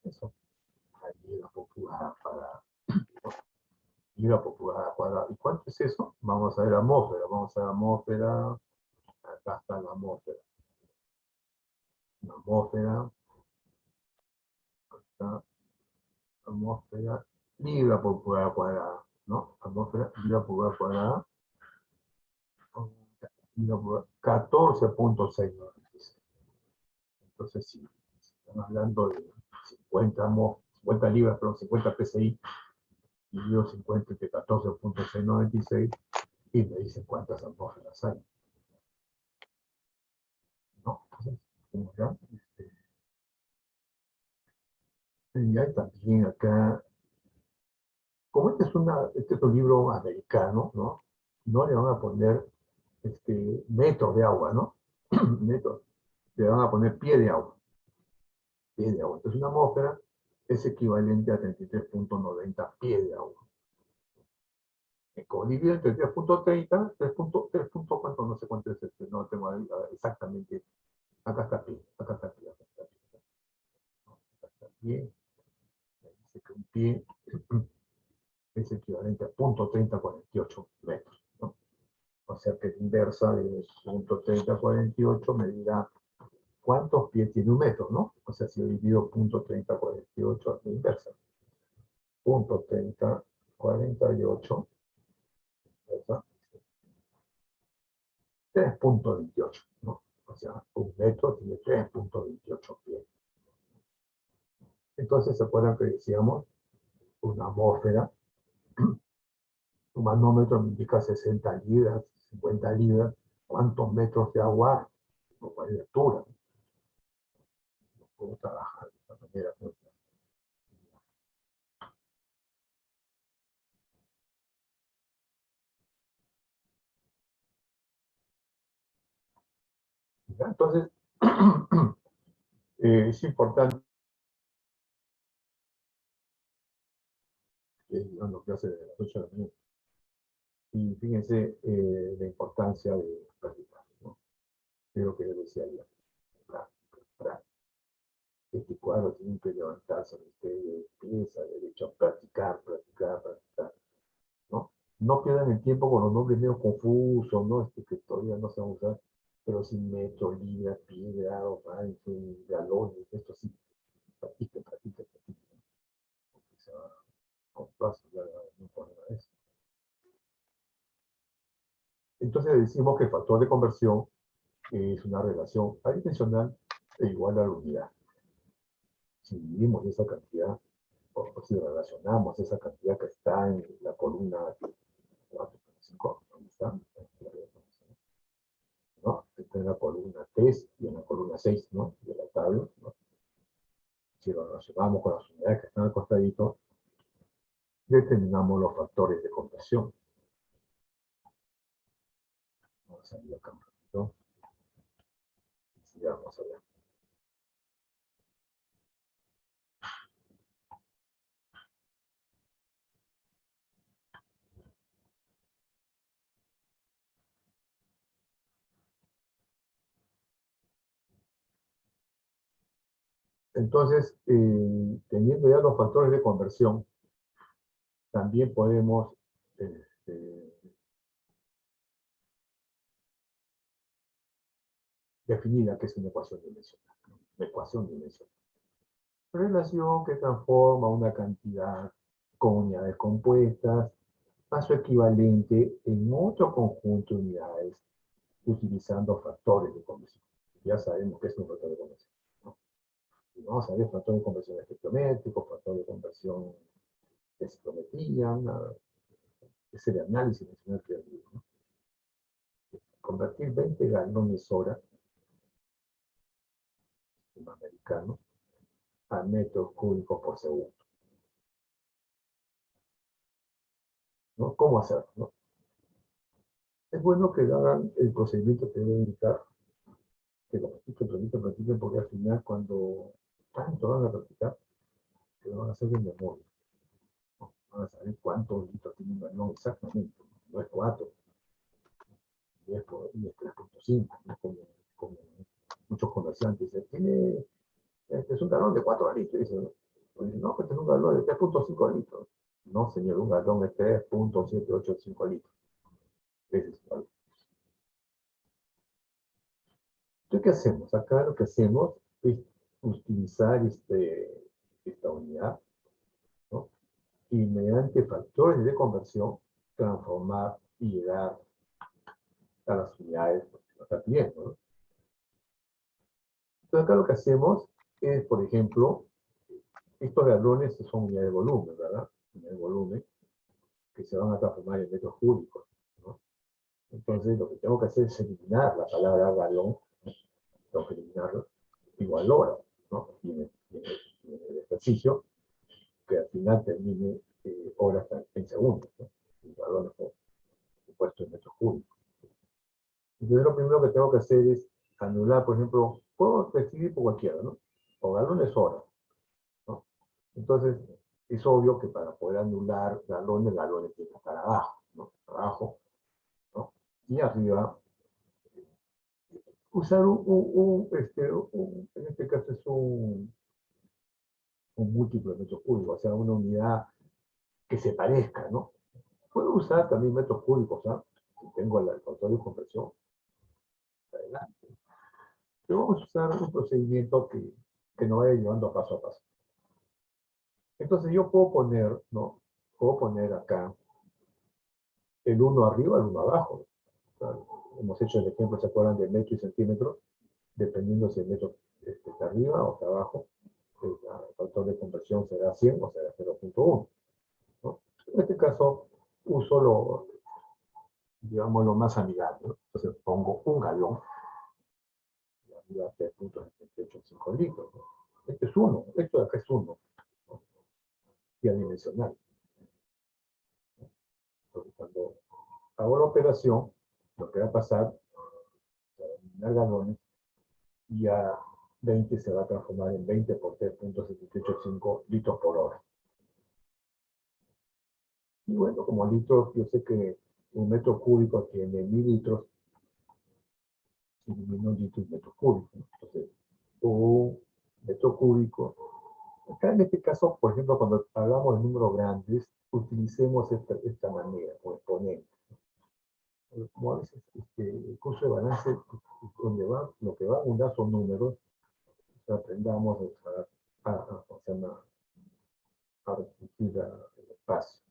S1: Eso, ahí la popular para... Libra por pulgada cuadrada. ¿Y cuánto es eso? Vamos a ver atmósfera. Acá está la atmósfera. La atmósfera. Acá. Atmósfera. Libra por pulgada cuadrada. ¿No? Atmósfera. Libra por pulgada cuadrada. 14.696. Entonces, si están hablando de 50 libras, perdón, 50 PSI, dividido 50 entre 14.696, y me dicen cuántas atmósferas hay. ¿No? Entonces, como ya, y hay también acá, como este es un libro americano, ¿no? No le van a poner metros de agua, ¿no? Metros. Le van a poner pie de agua. Pie de agua. Entonces una atmósfera es equivalente a 33.90 pie de agua. Con dividido entre 3.30, 3. ¿Cuánto? No sé cuánto es no tengo exactamente. Acá está pie, acá está pie. Acá está pie. Dice que un pie es equivalente a 0.3048 metros, ¿no? O sea que la inversa de 0.3048 me dirá cuántos pies tiene un metro, ¿no? O sea, si yo divido 0.3048 a la inversa, 0.3048, ¿verdad? 3.28, ¿no? O sea, un metro tiene 3.28 pies. Entonces, ¿se acuerdan que decíamos? Una atmósfera, un manómetro me indica 60 libras, 50 libras, ¿cuántos metros de agua? ¿O cuál es la altura? ¿Cómo trabajar de esta manera? ¿Ya? Entonces, es importante dando clase de las 8 de la mañana. Y fíjense la importancia de practicar, ¿no? Creo que les decía ya, práctica. Este cuadro tiene que levantarse ustedes, empieza derecho a practicar, ¿no? No pierdan el tiempo con los nombres medio confusos, ¿no? Que todavía no se van a usar, pero sin metro, libra, pie, grado, galones, esto sí, practiquen. Porque se va con paso, ya no problema eso. Entonces decimos que el factor de conversión es una relación adimensional e igual a la unidad. Si dividimos esa cantidad, o si relacionamos esa cantidad que está en la columna 4.5, ¿dónde está? ¿No? Está en la columna 3 y en la columna 6, ¿no? De la tabla, ¿no? Si lo relacionamos con las unidades que están al costadito, determinamos los factores de conversión. Vamos a salir acá un poquito. Ya vamos a ver. Entonces, teniendo ya los factores de conversión, también podemos definir a qué es una ecuación dimensional. Una ecuación dimensional. Relación que transforma una cantidad con unidades compuestas a su equivalente en otro conjunto de unidades utilizando factores de conversión. Ya sabemos qué es un factor de conversión, ¿no? Y vamos a ver factor de conversión estequiométrico, factor de conversión de ciclometría, ese de análisis dimensional que digo, ¿no? Convertir 20 galones hora americano a metros cúbicos por segundo, ¿no? ¿Cómo hacerlo, no? Es bueno que hagan el procedimiento que deben indicar, que lo practiquen, porque al final cuando tanto van a practicar, que lo van a hacer de memoria, ¿no? Van a saber cuántos litros tiene un galón exactamente, no es 4, 10 por 3.5, ¿no? Como muchos comerciantes dicen, tiene, es un galón de 4 litros, dicen, ¿no? Pues no, este es un galón de 3.5 litros. No, señor, un galón es 3.785 litros. Ese es el galón. Entonces, ¿qué hacemos? Acá lo que hacemos es utilizar esta unidad, ¿no? Y mediante factores de conversión transformar y llegar a las unidades que nos está pidiendo, ¿no? Entonces acá lo que hacemos es, por ejemplo, estos galones son unidades de volumen, ¿verdad? Unidades de volumen que se van a transformar en metros cúbicos, ¿no? Entonces lo que tengo que hacer es eliminar la palabra galón, tengo que eliminarlo, igual hora, ¿no? Y en el ejercicio, que al final termine horas en segundos, ¿no? El valor puesto en metros cúbicos. Entonces lo primero que tengo que hacer es anular, por ejemplo, puedo decidir por cualquiera, ¿no? O galones hora, ¿no? Entonces es obvio que para poder anular galones tienen que estar abajo, ¿no? Abajo, ¿no? Y arriba, usar en este caso es un múltiplo de metros cúbicos, o sea, una unidad que se parezca, ¿no? Puedo usar también metros cúbicos, ¿ah? Si tengo el factor de conversión, adelante. Pero vamos a usar un procedimiento que nos vaya llevando paso a paso. Entonces yo puedo poner, ¿no? Puedo poner acá el 1 arriba, el 1 abajo. O sea, hemos hecho el ejemplo, ¿se acuerdan de metro y centímetro? Dependiendo si el metro está arriba o está abajo, el factor de conversión será 100 o será 0.1, ¿no? En este caso, uso digamos, lo más amigable, ¿no? Entonces pongo un galón, y arriba 3.785 litros, ¿no? Este es 1, esto de acá es 1, ¿no? Y adimensional. Entonces cuando hago la operación, lo que va a pasar, para eliminar galones, y a 20 se va a transformar en 20 por 3.785 litros por hora. Y bueno, como litros, yo sé que un metro cúbico tiene 1000 litros, y elimino litros y metros cúbicos, ¿no? Entonces, un metro cúbico. Acá en este caso, por ejemplo, cuando hablamos de números grandes, utilicemos esta manera, o exponente. Como a veces el curso de balance, lo que va a abundar son números, o sea, aprendamos a restringir el espacio.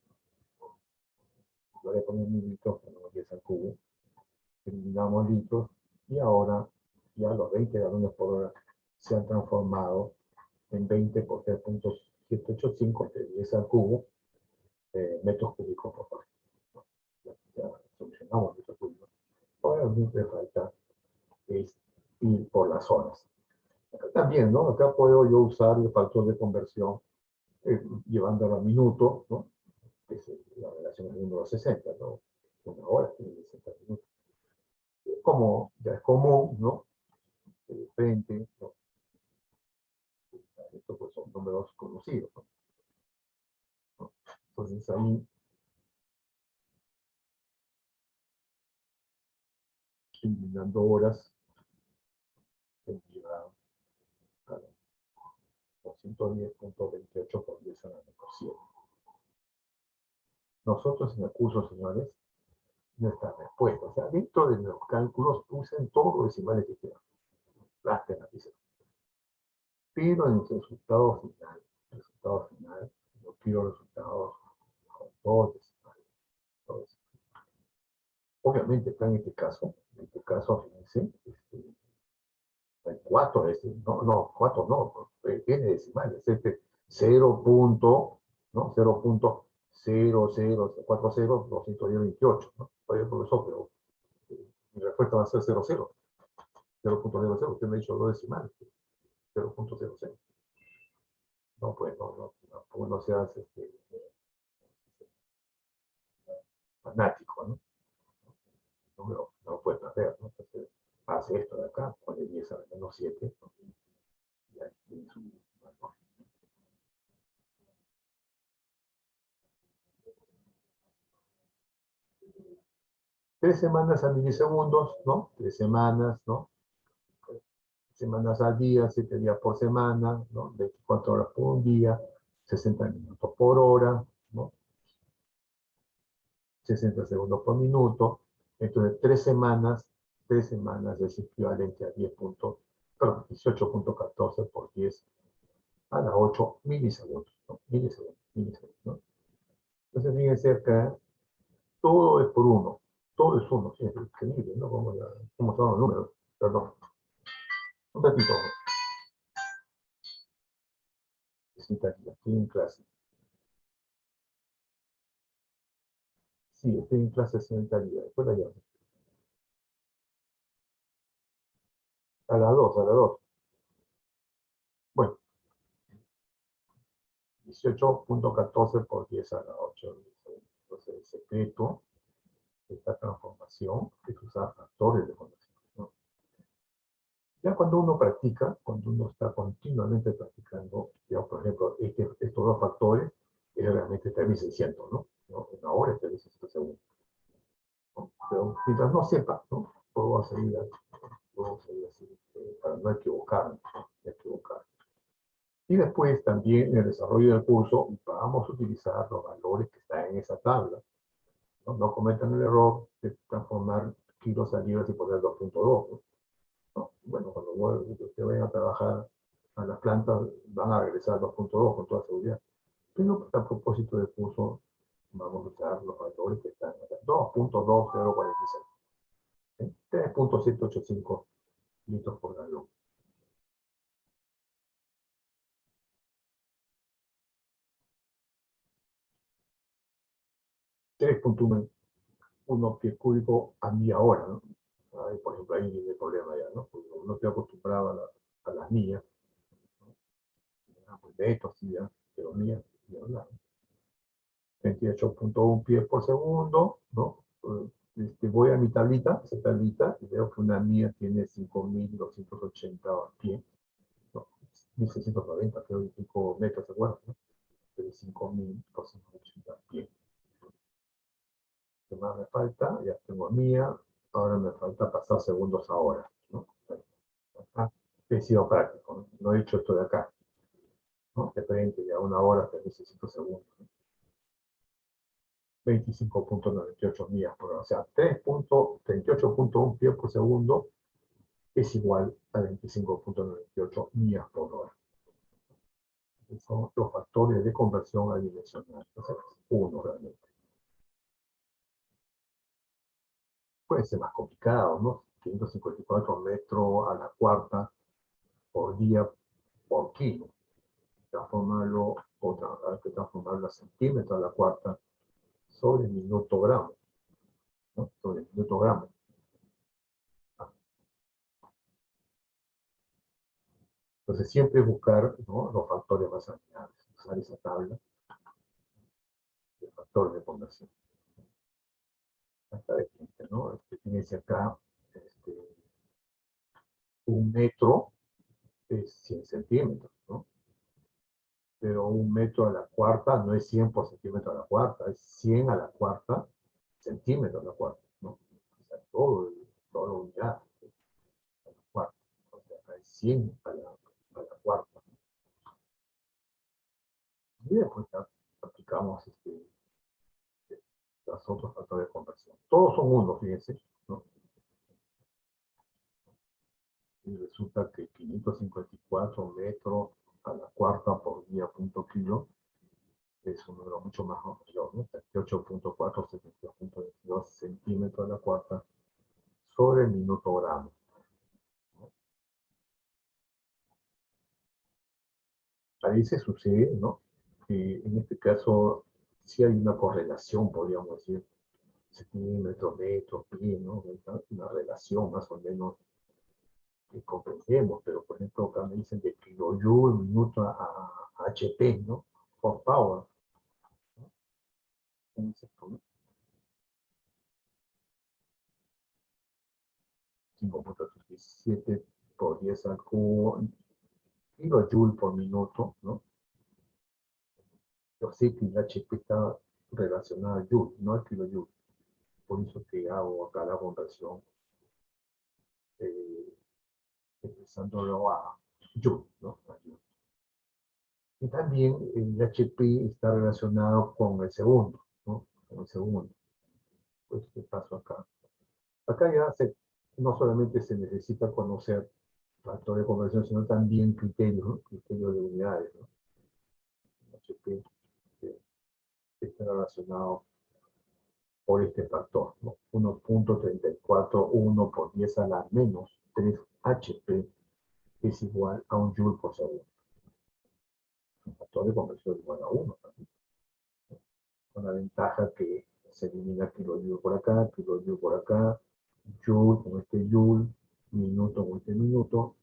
S1: Voy a poner 1000 litros, que no empieza al cubo, eliminamos litros, y ahora ya los 20 galones por hora se han transformado en 20 por 3.785, de 10 al cubo, metros cúbicos por hora. Ya solucionamos metros cúbicos. Ahora lo único que falta es ir por las zonas. Acá también, ¿no? Acá puedo yo usar el factor de conversión llevándolo a minutos, ¿no? Que es la relación del número 60, ¿no? Una hora tiene 60 minutos. Como ya es común, ¿no? Frente, ¿no? Estos pues son números conocidos, ¿no? Entonces ahí eliminando horas tendría a 210.28 por 10 a la menor 7. Nosotros en el curso, señores, nuestra respuesta, o sea, dentro de los cálculos usen todos los decimales que quieran, gasten aquí, pero en el resultado final, yo quiero resultados con todos decimales, todos. Obviamente está en este caso, fíjense, hay 4 no, 4 no, tiene decimales, 0 punto, ¿no? 0.0040228, ¿no? Oye, profesor, pero mi respuesta va a ser 00, 0.00, usted me ha dicho 2 decimales, 0.00. No, pues no seas fanático, ¿no? No puedes hacer, ¿no? Entonces, hace esto de acá, pone 10 a la menos 7, ¿no? Y ahí tienes un valor. Tres semanas a milisegundos, ¿no? 3 semanas, ¿no? Semanas al día, 7 días por semana, ¿no? 24 horas por un día, 60 minutos por hora, ¿no? 60 segundos por minuto. Entonces, 3 semanas es equivalente a 18.14 por 10 a la 8 milisegundos, ¿no? Milisegundos, ¿no? Entonces, fíjense acá, todo es por 1, todo es 1, sí, es increíble, ¿no? Como son los números, perdón. Un ratito. Estoy en clase. Sí, estoy en clase de sanitaria. Después la llamo. A las 2. Bueno, 18.14 por 10 a la 8. Entonces, el secreto de esta transformación es usar factores de conversión, ¿no? Ya cuando uno practica, cuando uno está continuamente practicando, ya, por ejemplo, estos dos factores, es realmente 3600, ¿no? Una hora es 3600 segundos, ¿no? Pero mientras no sepa, ¿no? Puedo seguir así, para no equivocarme, ¿no? Y después también en el desarrollo del curso vamos a utilizar los valores que están en esa tabla. No cometan el error de transformar kilos a libras y poner 2.2, ¿no? ¿No? Bueno, cuando ustedes vayan a trabajar a las plantas, van a regresar a 2.2 con toda seguridad. Pero a propósito del curso, vamos a usar los valores que están acá. 2.2046. 3.785 litros por galón. 3.1 pies cúbicos a milla hora, ¿no? Ahí, por ejemplo, ahí viene el problema ya, ¿no? Porque no estoy acostumbrado a las millas, ¿no? Pues de esto sí, ya, pero millas, ya hablamos. 28.1 pies por segundo, ¿no? Voy a mi tablita, esa tablita, y veo que una milla tiene 5.280 pies, ¿no? 1.690, creo, y 5 metros, ¿se acuerdan? ¿No? De 5.280 pies. ¿Qué más me falta? Ya tengo mía, ahora me falta pasar segundos a hora, ¿no? Acá he sido práctico, no he hecho esto de acá, ¿no? De frente, ya una hora hasta 1600 segundos, ¿no? 25.98 millas por hora, o sea, 38.1 pies por segundo es igual a 25.98 millas por hora. Son los factores de conversión adimensional, entonces, uno realmente. Puede ser más complicado, ¿no? 554 metros a la cuarta por día por kilo. Transformarlo, hay que transformarlo a centímetros a la cuarta sobre minuto gramo, ¿no? Sobre minuto gramo. Entonces siempre buscar, ¿no? Los factores más amigables, usar esa tabla de factores de conversión. Acá de frente, ¿no? Fíjense acá, un metro es 100 centímetros, ¿no? Pero un metro a la cuarta no es 100 por centímetro a la cuarta, es 100 a la cuarta centímetros a la cuarta, ¿no? O sea, todo unidad a la cuarta. O sea, acá es 100 a la cuarta. Y después ya aplicamos los otros factores de conversión. Todos son uno, fíjense, ¿no? Y resulta que 554 metros a la cuarta por día punto kilo es un número mucho más mayor, ¿no? 38.4, 72.22 centímetros a la cuarta sobre el minuto gramo, ¿no? A veces sucede, ¿no? Que en este caso sí hay una correlación, podríamos decir, centímetros, metros, pie, ¿no? Una relación más o menos que comprendemos, pero por ejemplo acá me dicen de kilojoule minuto a HP, ¿no? Por power. ¿No? 5.37 por 10 al cubo, kilojoule por minuto, ¿no? Yo sé que el HP está relacionado al joule, no al kilojoule. Por eso que hago acá la conversión empezándolo a joule, ¿no? A joule. Y también el HP está relacionado con el segundo, ¿no? Con el segundo. Pues, ¿qué pasó acá? Acá ya no solamente se necesita conocer factor de conversión, sino también criterios, ¿no? Criterios de unidades, ¿no? HP está relacionado por este factor, ¿no? 1.341 por 10 a la menos 3 HP es igual a un joule por segundo. Un factor de conversión igual a 1 también. Con la ventaja que se elimina kilojoule por acá, kilojoule por acá, joule con este joule, minuto con este minuto,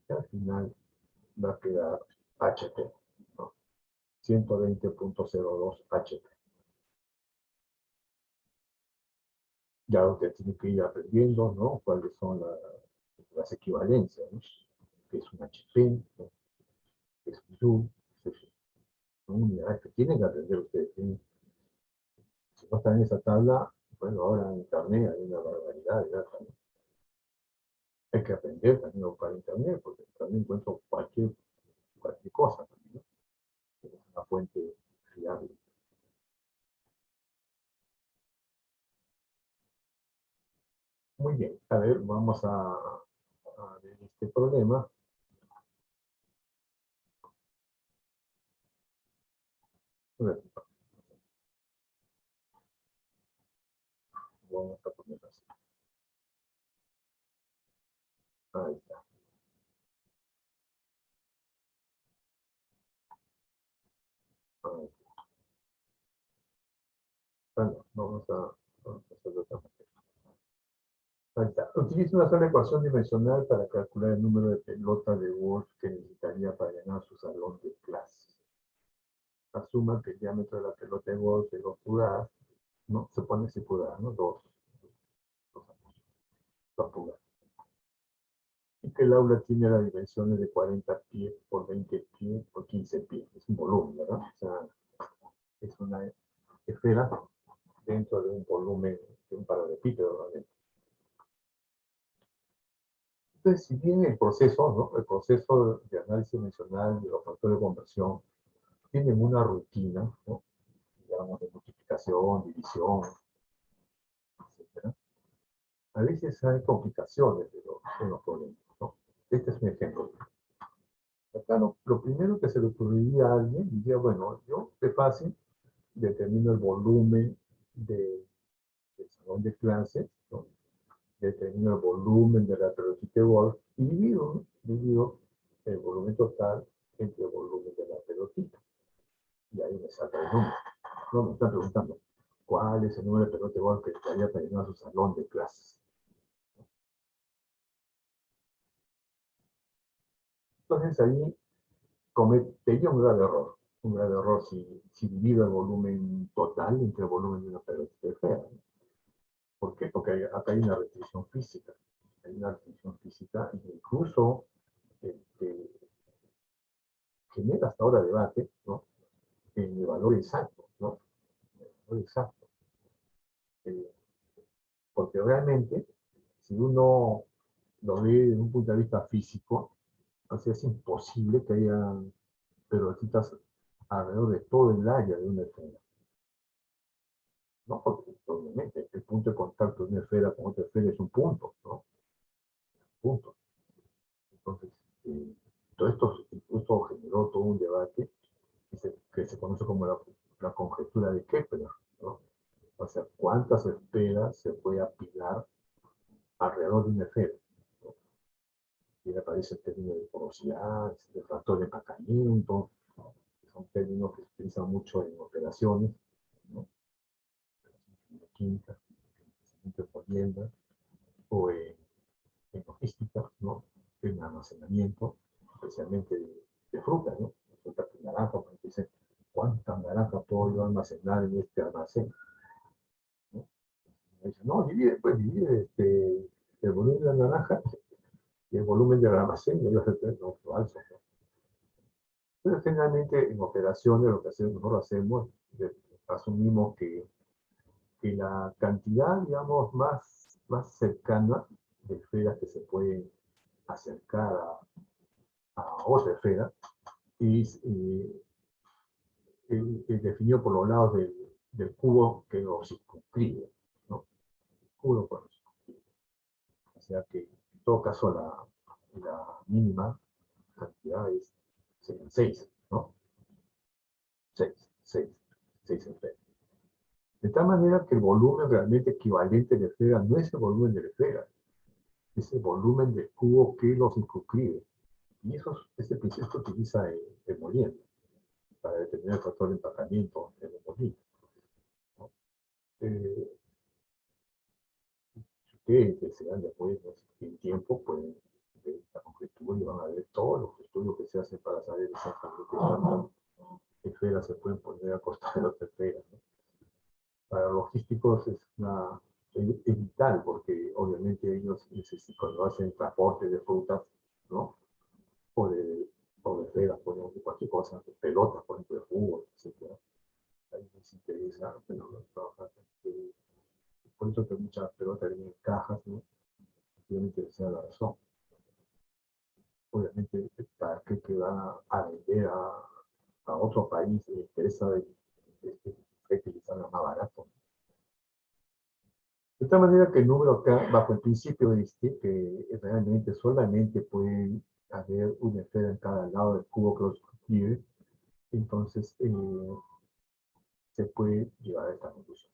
S1: y al final va a quedar HP, ¿no? 120.02 HP. Ya usted tiene que ir aprendiendo, ¿no? Cuáles son las equivalencias, ¿no? Que es un HP, ¿no? Que es un joule, son unidades que tienen que aprender ustedes. Si no están en esa tabla, bueno, ahora en internet hay una barbaridad de data, ¿no? Hay que aprender también a buscar internet, porque también encuentro cualquier cosa también, ¿no? Es una fuente fiable. Muy bien, a ver, vamos a ver este problema. Vamos a ponerlo así. Ahí está. Ahí está. Bueno, vamos a hacerlo de otra manera. Ahí está. Utiliza una sola ecuación dimensional para calcular el número de pelotas de golf que necesitaría para llenar su salón de clases. Asuma que el diámetro de la pelota de golf es 2 pulgadas, ¿no? Se pone 6 pulgadas, ¿no? 2 pulgadas. Y que el aula tiene las dimensiones de 40 pies por 20 pies por 15 pies. Es un volumen, ¿verdad? O sea, es una esfera dentro de un volumen de un paralelepípedo, realmente. Entonces, si bien el proceso, ¿no? El proceso de análisis dimensional de los factores de conversión tienen una rutina, ¿no? Digamos, de multiplicación, división, etc. A veces hay complicaciones en los problemas, ¿no? Este es un ejemplo. Acá lo primero que se le ocurriría a alguien diría, bueno, yo de fácil determino el volumen del salón de clases, ¿no? Determino el volumen de la pelotita de golf y divido, ¿no? Divido el volumen total entre el volumen de la pelotita. Y ahí me saca el número. No, me están preguntando, ¿cuál es el número de pelota de golf que estaría teniendo a su salón de clases? Entonces ahí cometería un grave error. Un grave error si divido el volumen total entre el volumen de una pelotita de esfera, ¿no? ¿Por qué? Porque acá hay una restricción física. hay una restricción física, e incluso genera hasta ahora debate, ¿no? En el valor exacto, ¿no? El valor exacto. Porque realmente, si uno lo ve desde un punto de vista físico, o sea, es imposible que haya pelotitas alrededor de todo el área de una esfera. No, porque obviamente el punto de contacto de una esfera con otra esfera es un punto, ¿no? Punto. Entonces, todo esto incluso generó todo un debate que se conoce como la conjetura de Kepler, ¿no? O sea, ¿cuántas esferas se puede apilar alrededor de una esfera? ¿No? Y aparece el término de porosidad, de factor de empacamiento, que son términos que se utilizan mucho en operaciones, ¿no? En química, en polienda, o en logística, ¿no? En almacenamiento, especialmente de fruta, ¿no? Fruta que naranja, porque dicen, ¿cuántas naranjas puedo yo almacenar en este almacén? ¿No? Y dicen, no, divide el volumen de la naranja y el volumen del almacén, y ellos dicen, no, falso, ¿no? Pero generalmente en operaciones lo que nosotros hacemos, asumimos que la cantidad, digamos, más cercana de esferas que se pueden acercar a otra esfera es definido por los lados del cubo que lo circunscribe, ¿no? El cubo que lo circunscribe. O sea que en todo caso la mínima cantidad serían 6, ¿no? 6 esferas. De tal manera que el volumen realmente equivalente de la esfera no es el volumen de la esfera, es el volumen del cubo que lo circunscribe. Y ese principio se utiliza en molienda para determinar el factor de empacamiento en el molino, ¿no? Si ustedes desean después, en tiempo, pueden ver la conjetura y van a ver todos los estudios que se hacen para saber exactamente cuántas esferas se pueden poner a costar de las esferas, ¿no? Para los logísticos es vital, porque obviamente ellos necesitan, cuando hacen transporte de frutas, ¿no? O de esferas, por ejemplo, de cualquier cosa, de pelotas, por ejemplo, de fútbol, etc. Ahí les interesa, pero por eso que muchas pelotas vienen en cajas, ¿no? Obviamente esa es la razón. Obviamente, para que va a vender a otro país, le interesa utilizarlo más barato. De tal manera que el número acá, bajo el principio que realmente solamente pueden haber una esfera en cada lado del cubo que los circunscribe, entonces se puede llegar a esta conclusión.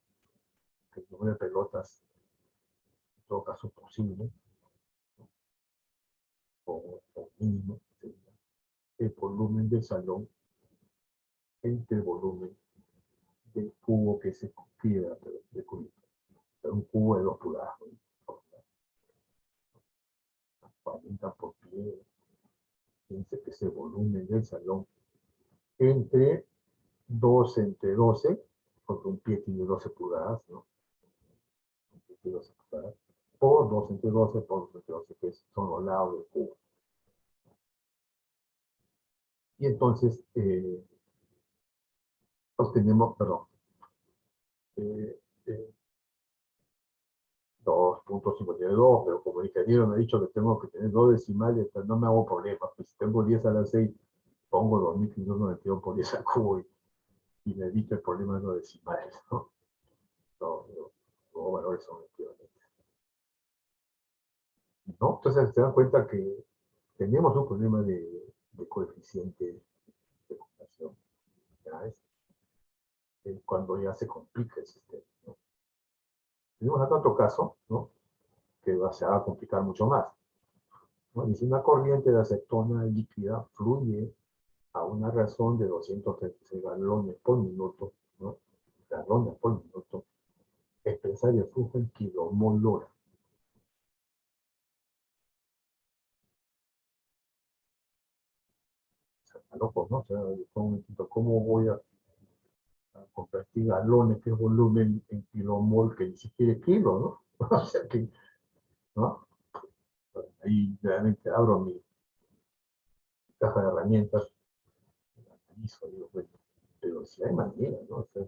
S1: Que el número de pelotas, en todo caso posible, o mínimo, sería el volumen del salón entre el volumen del cubo que se circunscribe de cubito. O sea, un cubo de 2 pulgadas, ¿no? 40 por pie. Fíjense que ese volumen del salón entre 12 entre 12, porque un pie tiene 12 pulgadas, ¿no? Un pie tiene 12 pulgadas, por 2 entre 12 por 2 entre 12, que son los lados del cubo. Y entonces obtenemos, perdón, 2.52, pero como el ingeniero me ha dicho que tengo que tener 2 decimales, pues no me hago problemas. Pues si tengo 10 a la 6, pongo 2592 por 10 al cubo y me evito el problema de los decimales, ¿no? Los valores son equivalentes, ¿no? Entonces se dan cuenta que tenemos un problema de coeficiente de computación, ¿ya? Cuando ya se complica el sistema, ¿no? Tenemos acá otro caso, ¿no? Que se va a complicar mucho más, ¿no? Dice, una corriente de acetona líquida fluye a una razón de 236 galones por minuto, ¿no? Galones por minuto, expresar el flujo en kilomol hora. Está loco, ¿no? O sea, ¿cómo voy a convertir galones, que es volumen, en kilomol, que ni siquiera es kilo, ¿no? O sea que, ¿no? Ahí realmente abro mi caja de herramientas, analizo, digo, bueno, pero si hay manera, ¿no? O sea,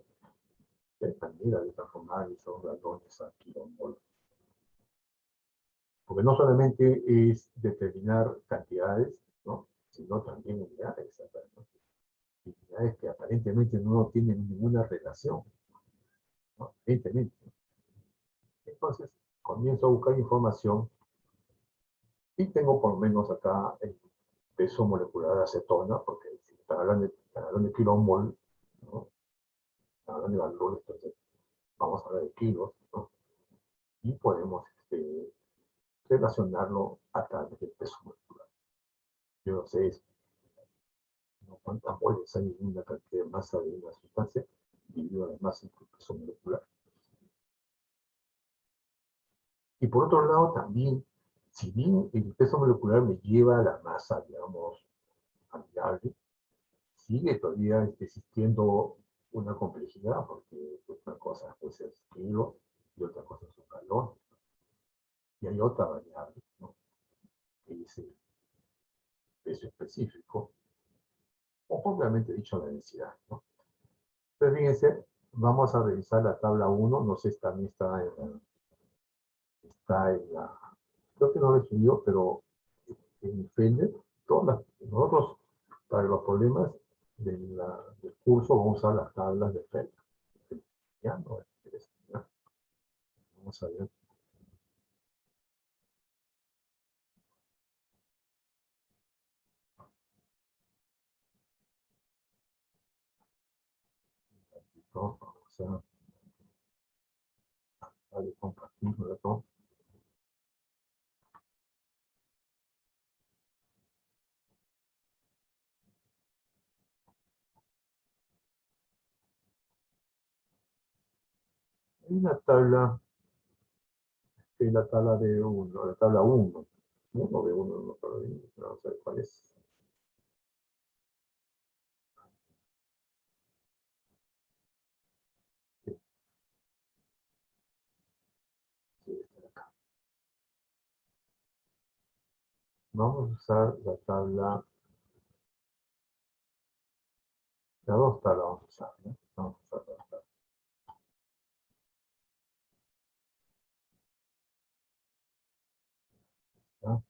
S1: si hay manera de transformar esos galones a kilomol. Porque no solamente es determinar cantidades, ¿no? Sino también unidades, ¿no? Unidades que aparentemente no tienen ninguna relación, ¿no? Aparentemente. Entonces, comienzo a buscar información y tengo por lo menos acá el peso molecular de acetona, porque si están hablando de kilomol, ¿no? Están hablando de valores, entonces vamos a hablar de kilos, ¿no? Y podemos relacionarlo a través del peso molecular. Yo no sé ¿no? cuántas moles hay en una cantidad de masa de una sustancia, dividido además en el peso molecular. Y por otro lado también, si bien el peso molecular me lleva a la masa, digamos, amigable, sigue todavía existiendo una complejidad, porque una cosa puede ser kilos y otra cosa es un galón. Y hay otra variable, ¿no? Que es el peso específico, o propiamente dicho la densidad, ¿no? Entonces, fíjense, vamos a revisar la tabla 1, no sé si también está en la, creo que no lo subió, pero en Fender, nosotros para los problemas del curso vamos a usar las tablas de Fender. Ya no es interesante, ¿no? Vamos a ver. ¿No? Vamos a compartir, ¿no? Hay una tabla, que es la tabla de 1, la tabla 1. 1 de 1, no, vamos a ver cuál es. Sí, está acá. Vamos a usar la tabla, las dos tablas vamos a usar, ¿no? Vamos a usar las tablas. ¿No?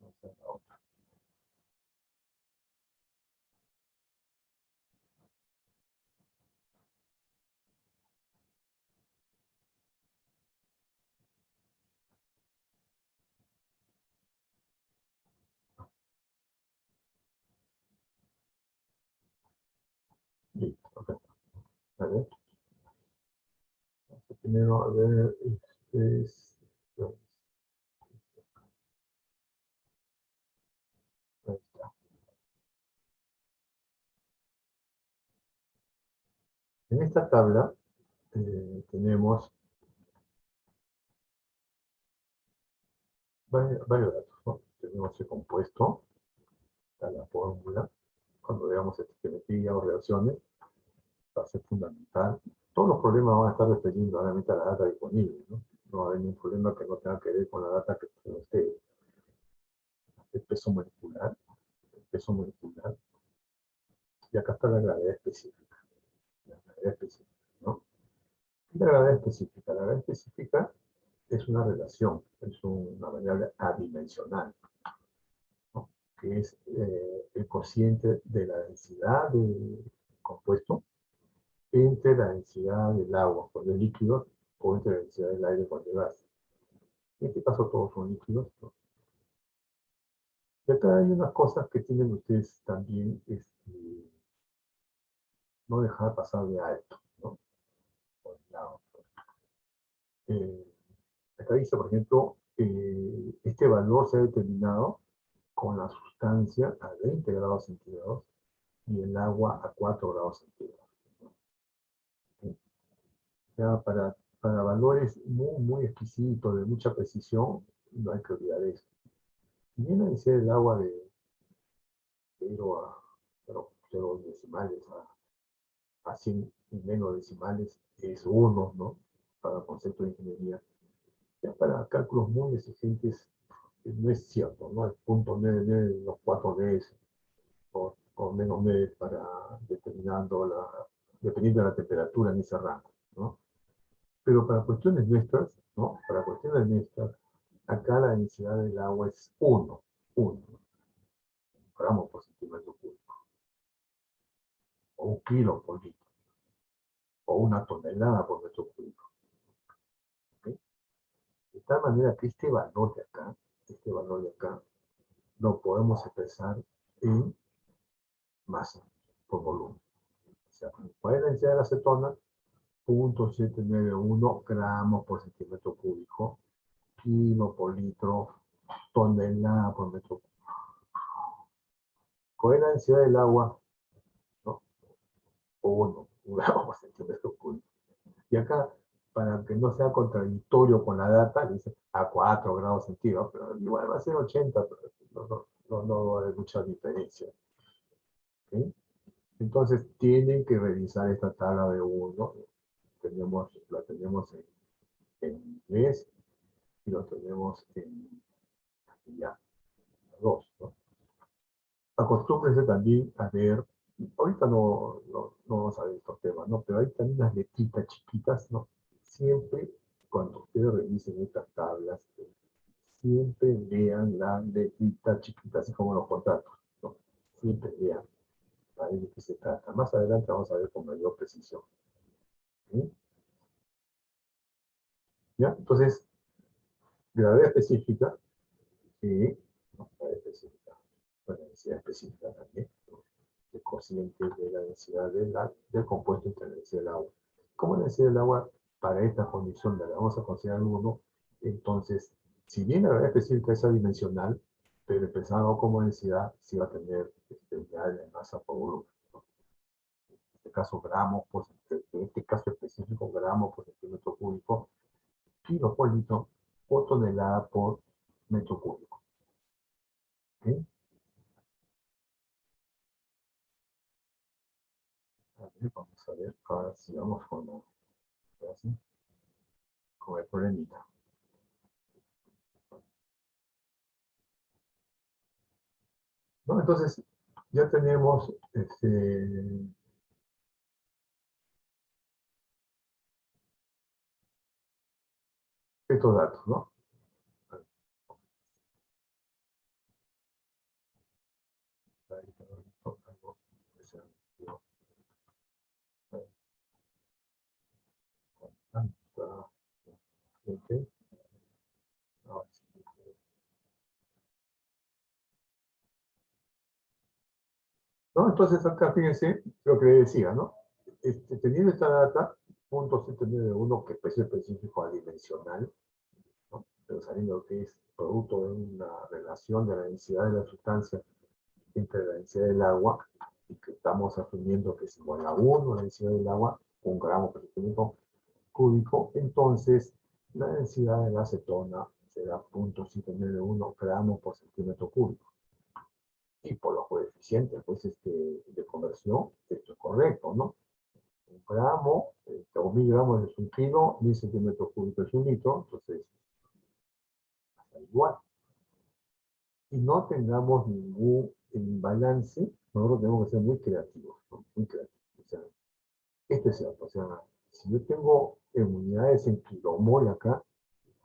S1: Vamos a hacer la otra. Listo, ok. A ver. Vamos a primero a ver, ahí está. En esta tabla tenemos varios datos, ¿no? Tenemos el compuesto, está la fórmula, cuando veamos estequiometría o reacciones, va a ser fundamental. Todos los problemas van a estar refiriendo obviamente a la data disponible, ¿no? No va a haber ningún problema que no tenga que ver con la data que tiene usted. El peso molecular, y acá está la gravedad específica. La gravedad específica, ¿no? La gravedad específica es una relación, es una variable adimensional, ¿no? Que es el cociente de la densidad del compuesto entre la densidad del agua cuando es líquido o entre la densidad del aire cuando es gas. En este caso todos son líquidos, ¿no? Y acá hay unas cosas que tienen ustedes también no dejar pasar de alto, ¿no? Por el lado. Acá dice, por ejemplo, este valor se ha determinado con la sustancia a 20 grados centígrados y el agua a 4 grados centígrados. ¿Sí? O sea, para valores muy exquisitos, de mucha precisión, no hay que olvidar esto. Si bien la densidad del agua de 0 decimales a 100 y menos decimales es 1, ¿no? para conceptos de ingeniería. Ya para cálculos muy exigentes no es cierto, ¿no? El punto 9, los 4 Ds o menos 9 para dependiendo de la temperatura en ese rango, ¿no? Pero para cuestiones nuestras, ¿no? Para cuestiones nuestras, acá la densidad del agua es 1 gramos por centímetro cúbico, o 1 kilo por litro, o 1 tonelada por metro cúbico. ¿Okay? De tal manera que este valor de acá, lo podemos expresar en masa por volumen. O sea, ¿cuál es la densidad de la acetona? 0.791 gramos por centímetro cúbico, kilo por litro, tonelada por metro cúbico. ¿Cuál es la densidad del agua? ¿No? 1 gramo por centímetro cúbico. Y acá, para que no sea contradictorio con la data, dice a 4 grados centígrados, pero igual va a ser 80, pero no va a haber mucha diferencia. ¿Okay? Entonces, tienen que revisar esta tabla de 1. La tenemos en inglés y lo tenemos en castellano. 2, ¿no? Acostúmbrense también a ver, ahorita no vamos a ver estos temas, ¿no? Pero hay también unas letritas chiquitas, ¿no? Siempre, cuando ustedes revisen estas tablas, siempre vean la letrita chiquita, así como los contratos, ¿no? Siempre vean a ver de qué se trata. Más adelante vamos a ver con mayor precisión. ¿Sí? ¿Ya? Entonces, gravedad específica, sí, ¿no? Gravedad específica, la densidad específica también, ¿no? El cociente de la densidad del compuesto entre la densidad del agua. ¿Cómo la densidad del agua para esta condición la vamos a considerar 1? Entonces, si bien la gravedad específica es adimensional, pero empezando como densidad, sí va a tener unidades de masa por volumen, ¿no? En este caso, en este caso específico, gramos por centímetro cúbico, kilo por litro o tonelada por metro cúbico. ¿Okay? Vamos a ver, ahora sí vamos con el problemita. ¿No? Entonces, ya tenemos estos datos, ¿no? Okay. ¿No? Entonces acá fíjense lo que le decía, ¿no? Teniendo esta data, 0.791, que es específico adimensional, ¿no? Pero sabiendo que es producto de una relación de la densidad de la sustancia entre la densidad del agua, y que estamos asumiendo que es igual a 1 la densidad del agua, 1 gramo por centímetro cúbico, entonces la densidad de la acetona será 0.791 gramos por centímetro cúbico. Y por los coeficientes pues, de conversión, esto es correcto, ¿no? 1 gramo, o 1000 gramos es 1 kilo, 1000 centímetros cúbicos es 1 litro, entonces, está igual. Y no tengamos ningún imbalance, nosotros tenemos que ser muy creativos, ¿no? Muy creativos. O sea, esto es cierto, o sea, si yo tengo unidades en kilomol acá,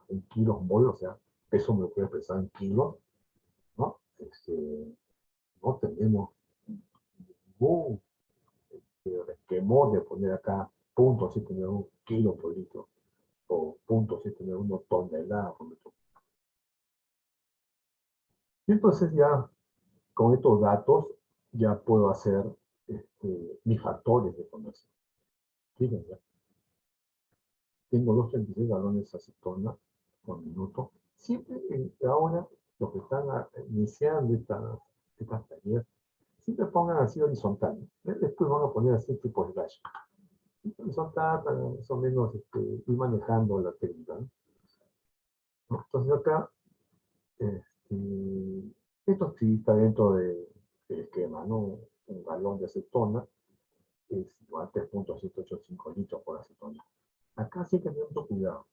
S1: en kilos mol, o sea, peso me lo puedo expresar en kilos, ¿no? No tenemos ningún resquemor de poner acá 0.791 kilo por litro o 0.791 tonelada por metro. Y entonces ya con estos datos ya puedo hacer mis factores de conversión. Fíjense, tengo 236 galones de acetona por minuto. Siempre ahora los que están iniciando estas tareas, siempre pongan así horizontal. Después van a poner así tipo slash. Horizontal para más o menos ir manejando la técnica, ¿no? Entonces acá, esto sí está dentro del esquema, ¿no? Un galón de acetona es igual a 3.785 litros por acetona. acá sí hay que tener mucho cuidado,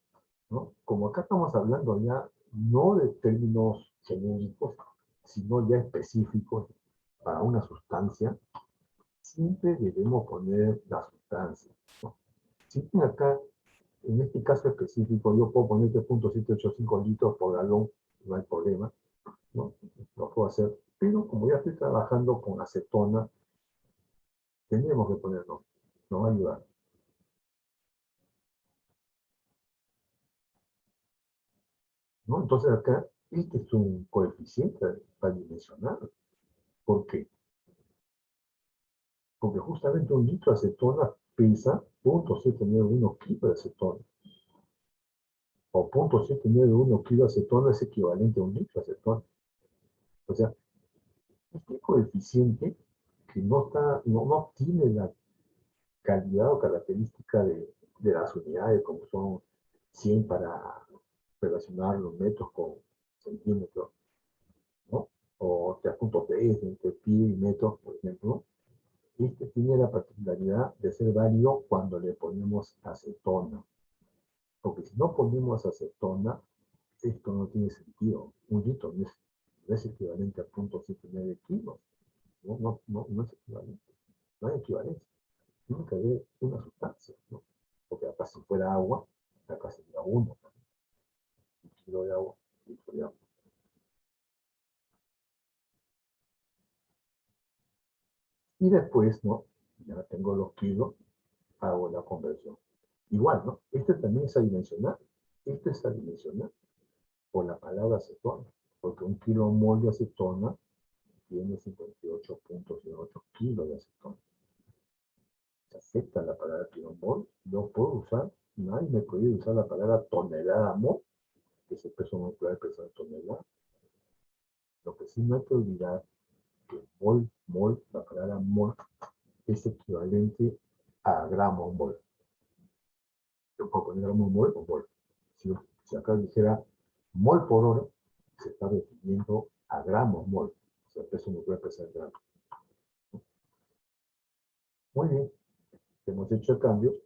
S1: ¿no? Como acá estamos hablando ya no de términos genéricos, sino ya específicos para una sustancia, siempre debemos poner la sustancia, ¿no? Siempre acá, en este caso específico, yo puedo poner 3.785 litros por galón, no hay problema, ¿no? Lo puedo hacer, pero como ya estoy trabajando con acetona, tenemos que ponerlo, nos va a ayudar. ¿No? Entonces acá, este es un coeficiente adimensional. ¿Por qué? Porque justamente un litro de acetona pesa 0.791 kilos de acetona. O 0.791 kilos de acetona es equivalente a un litro de acetona. O sea, este coeficiente que no tiene la calidad o característica de las unidades, como son 100 para relacionar los metros con centímetros, ¿no? O 3.3 entre pie y metro, por ejemplo. Este tiene la particularidad de ser válido cuando le ponemos acetona. Porque si no ponemos acetona, esto no tiene sentido. Un litro no es equivalente a 0.79 kilos. No es equivalente. No hay equivalencia. Tiene que haber una sustancia, ¿no? Porque acá si fuera agua, acá sería uno. Un kilo de agua, un litro de agua. Y después, ¿no? Ya tengo los kilos, hago la conversión. Igual, ¿no? Este también es adimensional. Este es adimensional por la palabra acetona. Porque un kilomol de acetona tiene 58.08 kilos de acetona. Se acepta la palabra kilomol. Yo puedo usar, nadie me puede usar la palabra tonelada mol, que es el peso molecular de tonelada. Lo que sí no hay que olvidar que mol, la palabra mol, es equivalente a gramo mol. Yo puedo poner gramo mol o mol. Si acá dijera mol por hora, se está refiriendo a gramos mol. O sea, peso molecular de gramo. Muy bien. Hemos hecho el cambio.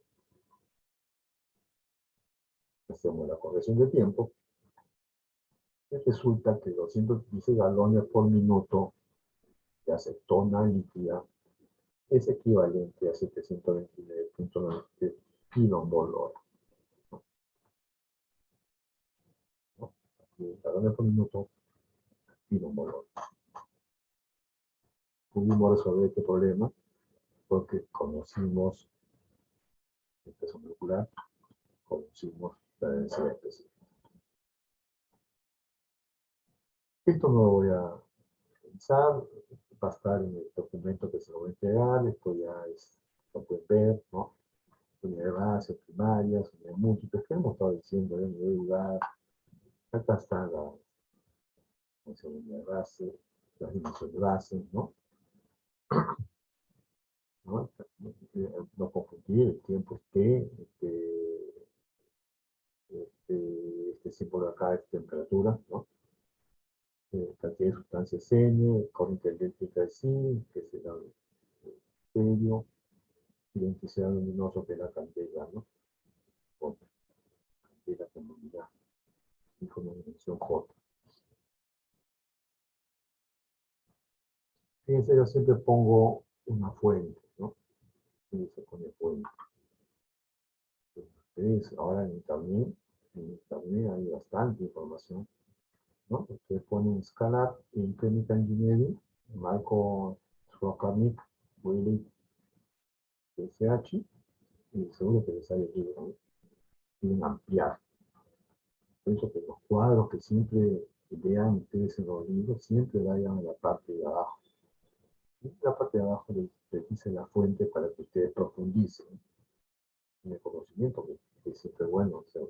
S1: Hacemos la corrección de tiempo. Y resulta que 215 galones por minuto de acetona líquida es equivalente a 729.90 kilomol hora. ¿No? Galones por minuto, kilomol hora. Pudimos resolver este problema porque conocimos el peso molecular, conocimos la densidad específica. Esto no lo voy a pensar, va a estar en el documento que se lo voy a entregar, esto ya lo pueden ver, ¿no? Unidad de base, primarias, unidades múltiples, que hemos estado diciendo en el lugar. Acá está la unidad de base, las dimensiones de base, ¿no? No confundir, el tiempo es T, este símbolo acá es temperatura, ¿no? Cantidad de sustancias N, corriente eléctrica es I, que es el estéreo, identidad luminosa que es la candela, ¿no? Candela con unidad, y con una dimensión J. Fíjense, yo siempre pongo una fuente, ¿no? Y se pone fuente. Ustedes ahora en internet hay bastante información, ¿no? Ustedes ponen Scalab en Chemical Engineering, Marco Swakarnik, Willy, SH, y seguro que les sale el libro, ¿no? Quieren ampliar. Por eso que los cuadros que siempre vean ustedes en los libros, siempre vayan a la parte de abajo. Y en la parte de abajo les dice la fuente para que ustedes profundicen en el conocimiento, que es siempre bueno hacer.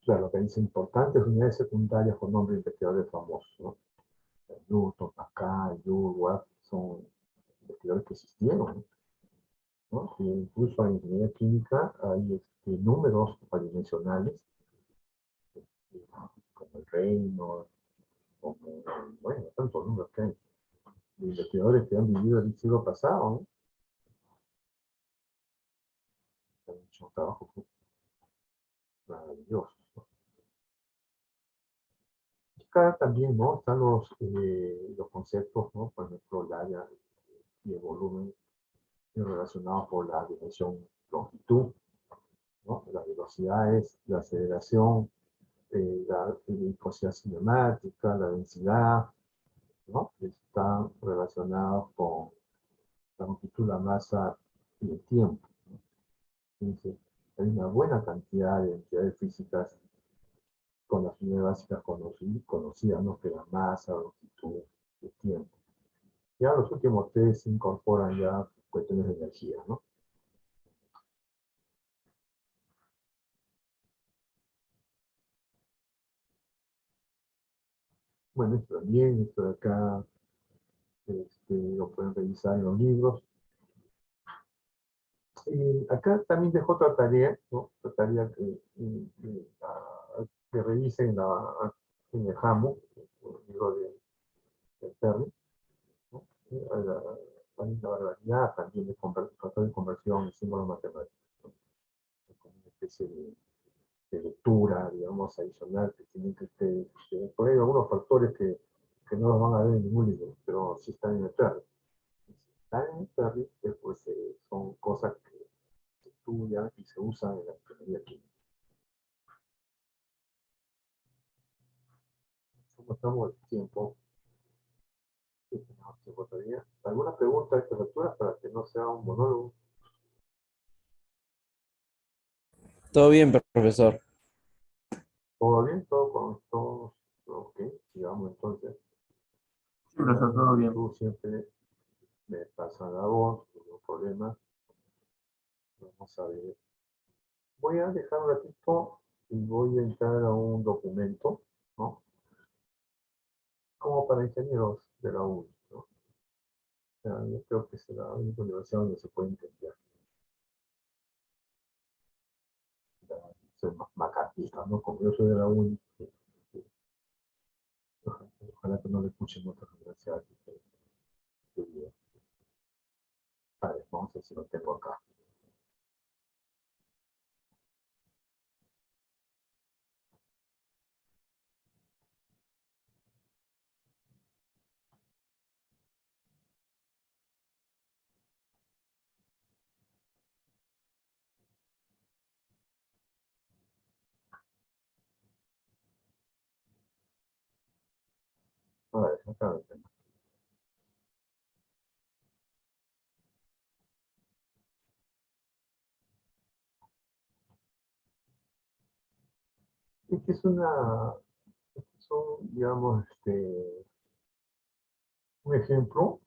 S1: Claro, lo que dice importantes unidades secundarias con nombres de investigadores famosos, ¿no? Newton, Pascal, Joule, Watt, son investigadores que existieron, ¿no? Y incluso en ingeniería química hay números adimensionales, como el Reynolds, como, bueno, tantos números que hay. de investigadores que han vivido el siglo pasado, ¿no? Han hecho un trabajo maravilloso, ¿no? Acá también, ¿no? Están los conceptos, ¿no? Por ejemplo, el área y el volumen relacionados por la dimensión longitud, ¿no? La velocidad es la aceleración, la viscosidad cinemática, la densidad, ¿no? Están relacionados con la longitud, la masa y el tiempo, ¿no? Entonces, hay una buena cantidad de entidades físicas con las unidades básicas conocidas, ¿no? Que la masa, la longitud y el tiempo. Ya los últimos tres se incorporan ya cuestiones de energía, ¿no? Bueno, esto también, esto de acá, lo pueden revisar en los libros. Acá también dejó otra tarea, ¿no? Otra tarea que revisen en el JAMU, el libro de Perry, ¿no? Hay una barbaridad también de factor de conversión en símbolos matemáticos, ¿no? Como una especie de lectura, digamos, adicional que tienen que por ahí algunos factores que no los van a ver en ningún libro, pero sí están en el Perry. Si están en el Perry, pues son cosas que se estudian y se usan en la ingeniería química. ¿Cómo estamos de tiempo? Sí, tenemos tiempo todavía. ¿Alguna pregunta a esta altura para que no sea un monólogo?
S5: Todo bien, profesor.
S1: ¿Todo bien? ¿Todo con todos? Ok, sigamos entonces.
S7: Sí, profesor, todo bien.
S1: Tú siempre me pasas la voz, no hay problema. Vamos a ver. Voy a dejar un ratito y voy a entrar a un documento, ¿no? Como para ingenieros de la U, ¿no? O sea, yo creo que es la única universidad donde se puede entender. Soy macartista, ¿no? Como yo soy de la U, ojalá que no le escuchen otras universidades. A ver, vamos a ver si lo tengo acá. A ver, acá lo tengo. Este es digamos, un ejemplo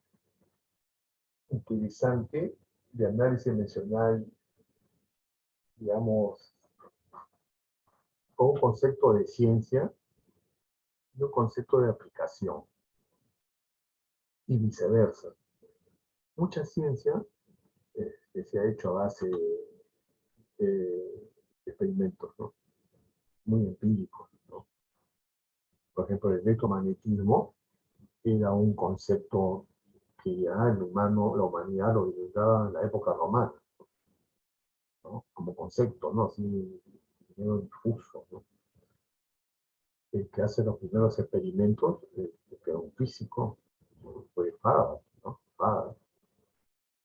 S1: interesante de análisis dimensional, digamos, con un concepto de ciencia y un concepto de aplicación, y viceversa. Mucha ciencia se ha hecho a base de experimentos, ¿no? Muy empíricos, ¿no? Por ejemplo, el electromagnetismo era un concepto que ya la humanidad lo divulgaba en la época romana, ¿no? Como concepto, ¿no? Así, medio difuso, ¿no? El que hace los primeros experimentos, que era un físico, fue Faraday, ¿no? Faraday.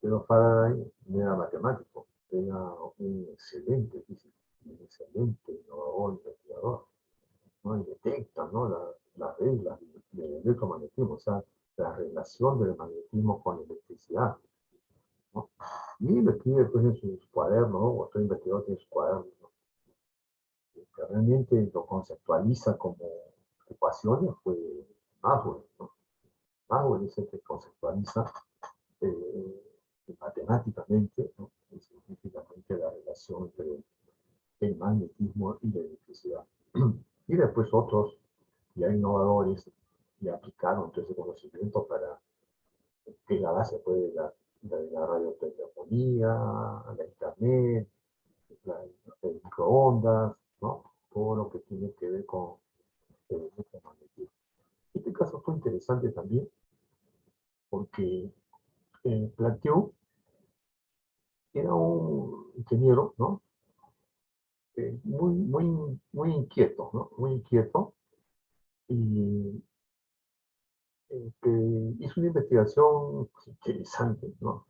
S1: Pero Faraday no era matemático, era un excelente físico, un excelente innovador, investigador, ¿no? Y detecta, ¿no? Las reglas del electromagnetismo, o sea, la relación del magnetismo con la electricidad, ¿no? Y lo escribe pues, en sus cuadernos, ¿no? O otro investigador tiene sus cuadernos, ¿no? Que realmente lo conceptualiza como ecuaciones fue Maxwell, ¿no? Maxwell es el que conceptualiza matemáticamente, ¿no? Y científicamente la relación entre el magnetismo y la electricidad. Y después otros ya innovadores y aplicaron todo ese conocimiento para que la base puede de la radiotelefonía, la internet, el microondas, ¿no? Todo lo que tiene que ver con el electromagnetismo. Este caso fue interesante también Plateau era un ingeniero, ¿no? Muy inquieto, ¿no? Muy inquieto, y que hizo una investigación interesante, ¿no?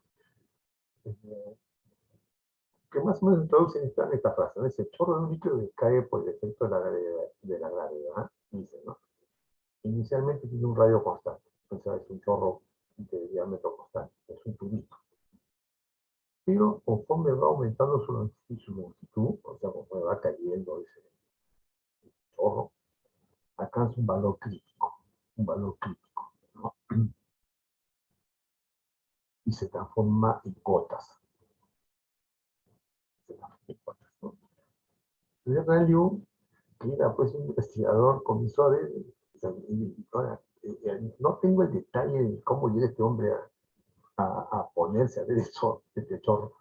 S1: Que más o menos introduce en esta frase, ¿no? Ese chorro de un líquido que cae por el efecto de la gravedad, dice, ¿no? Inicialmente tiene un radio constante, entonces es un chorro de diámetro constante, es un tubito. Pero conforme va aumentando su longitud, o sea, conforme va cayendo ese chorro, alcanza un valor crítico, ¿no? Y se transforma en gotas. ¿No? Entonces, Liu, que era pues un investigador, comenzó a ver, no tengo el detalle de cómo llega este hombre a ponerse a ver este chorro,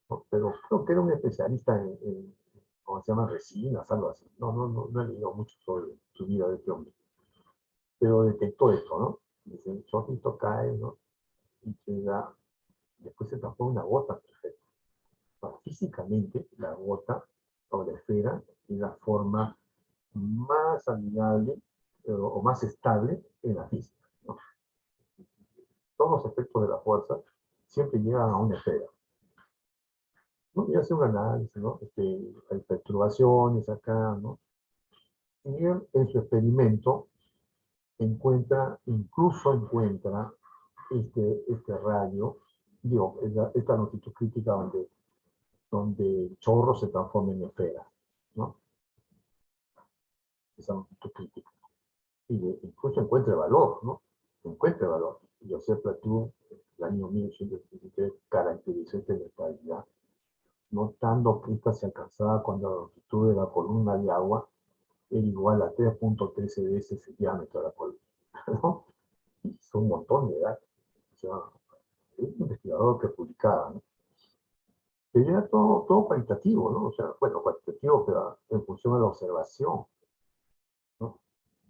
S1: ¿no? Pero creo que era un especialista en ¿cómo se llama? Resinas, algo así. No he leído mucho sobre su vida de este hombre. Pero detectó esto, ¿no? Dice, el chorrito cae, ¿no? Y queda, después se transforma en una gota perfecta. Físicamente, la gota o la esfera es la forma más amigable o más estable en la física, ¿no? Todos los efectos de la fuerza siempre llegan a una esfera, ¿no? Y hace un análisis, ¿no? Hay perturbaciones acá, ¿no? Y él, en su experimento, incluso encuentra este radio, digo, esta longitud crítica donde el chorro se transforma en esfera, ¿no? Esa longitud crítica. Y incluso encuentra el valor, ¿no? Encuentra el valor. Joseph Plateau, en el año 1833, caracterizó esta inestabilidad, notando que esta se alcanzaba cuando la longitud de la columna de agua era igual a 3.13 veces el diámetro de la columna, ¿no? Y son un montón de datos. O sea, es un investigador que publicaba, ¿no? Pero era todo cualitativo, ¿no? O sea, bueno, cualitativo, pero en función de la observación, ¿no?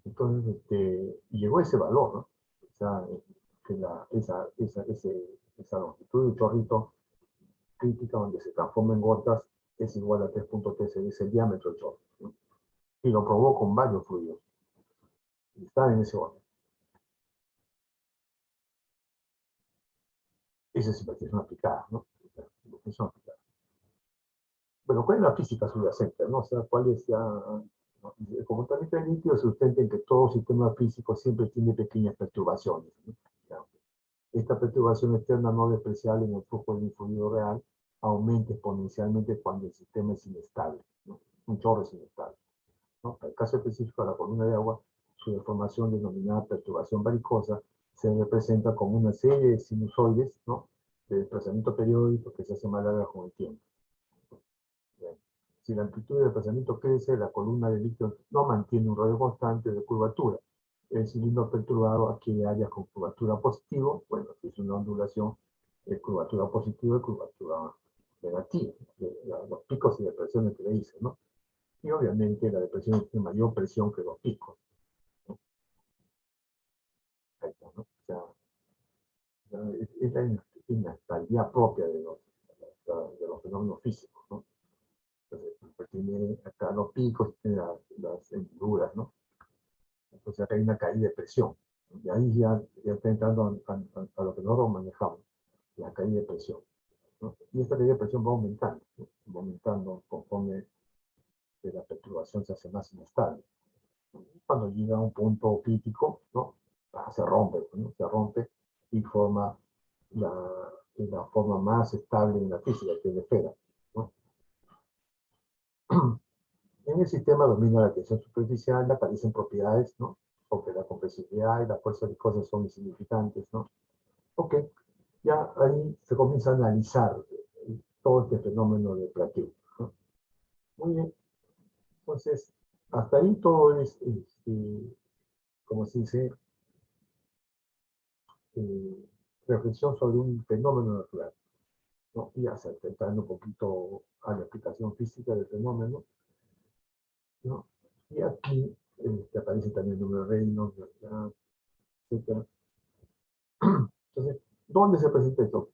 S1: Entonces, llegó ese valor, ¿no? O sea, que esa longitud del chorrito crítica donde se transforma en gotas es igual a 3.13, es el diámetro del chorro, ¿no? Y lo probó con varios fluidos. Y está en ese orden. Esa es investigación aplicada, ¿no? Investigación aplicada. Bueno, ¿cuál es la física subyacente, no? O sea, ¿cuál es ya...? ¿No? El comportamiento del líquido se sustenta en que todo sistema físico siempre tiene pequeñas perturbaciones, ¿no? Esta perturbación externa no despreciable en el flujo de un fluido real aumenta exponencialmente cuando el sistema es inestable, ¿no? Un chorro es inestable, ¿no? Para el caso específico de la columna de agua, su deformación denominada perturbación varicosa se representa como una serie de sinusoides, ¿no? De desplazamiento periódico que se hace más larga con el tiempo. Bien. Si la amplitud de desplazamiento crece, la columna de líquido no mantiene un radio constante de curvatura. El cilindro perturbado adquiere áreas con curvatura positiva, bueno, si es una ondulación, es curvatura positiva y curvatura negativa, los picos y depresiones que le dicen, ¿no? Y obviamente la depresión tiene mayor presión que los picos, ¿no? Ahí está, ¿no? O sea, es la inestabilidad propia de los fenómenos físicos, ¿no? Entonces, pues tiene acá los picos, tiene las hendiduras, ¿no? Entonces acá hay una caída de presión. Y ahí ya está entrando a lo que nosotros manejamos, la caída de presión, ¿no? Y esta caída de presión va aumentando, ¿no? Va aumentando conforme la perturbación se hace más inestable. Cuando llega a un punto crítico, ¿no? Se rompe, ¿no? Se rompe y forma la forma más estable en la física, que es la esfera, ¿no? En el sistema domina la tensión superficial, aparecen propiedades, ¿no? Porque la compresibilidad y la fuerza viscosa son insignificantes, ¿no? Ok, ya ahí se comienza a analizar todo este fenómeno de Plateau, ¿no? Muy bien, entonces, hasta ahí todo es, como se dice, reflexión sobre un fenómeno natural, ¿no? Y ya se está entrando un poquito a la explicación física del fenómeno, ¿no? Y aquí aparece también el número de Reynolds, etc. Entonces, ¿dónde se presenta esto?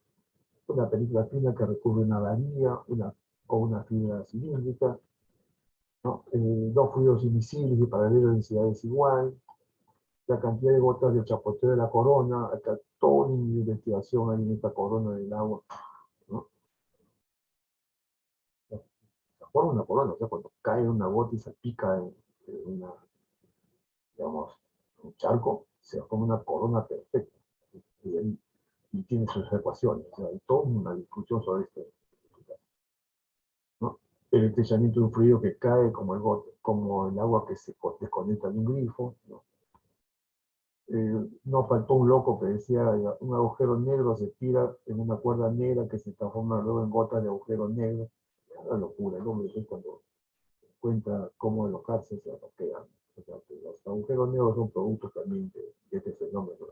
S1: una película fina que recubre una varilla, o una fibra cilíndrica, ¿no? Dos fluidos invisibles de paralelo densidad desigual, la cantidad de gotas del chapoteo de la corona, acá toda una investigación ahí en esta corona del agua, ¿no? Se forma una corona, o sea, cuando cae una gota y se pica en una, digamos, un charco, se forma una corona perfecta. Y tiene sus ecuaciones, o sea, hay toda una discusión sobre esto, ¿no? El estrellamiento de un fluido que cae como el agua que se desconecta de un grifo, ¿no? No faltó un loco que decía, un agujero negro se tira en una cuerda negra que se transforma luego en gotas de agujero negro. Es una locura, el hombre cuando cuenta cómo alocarse se bloquean. O sea, que los agujeros negros son productos también de este fenómeno,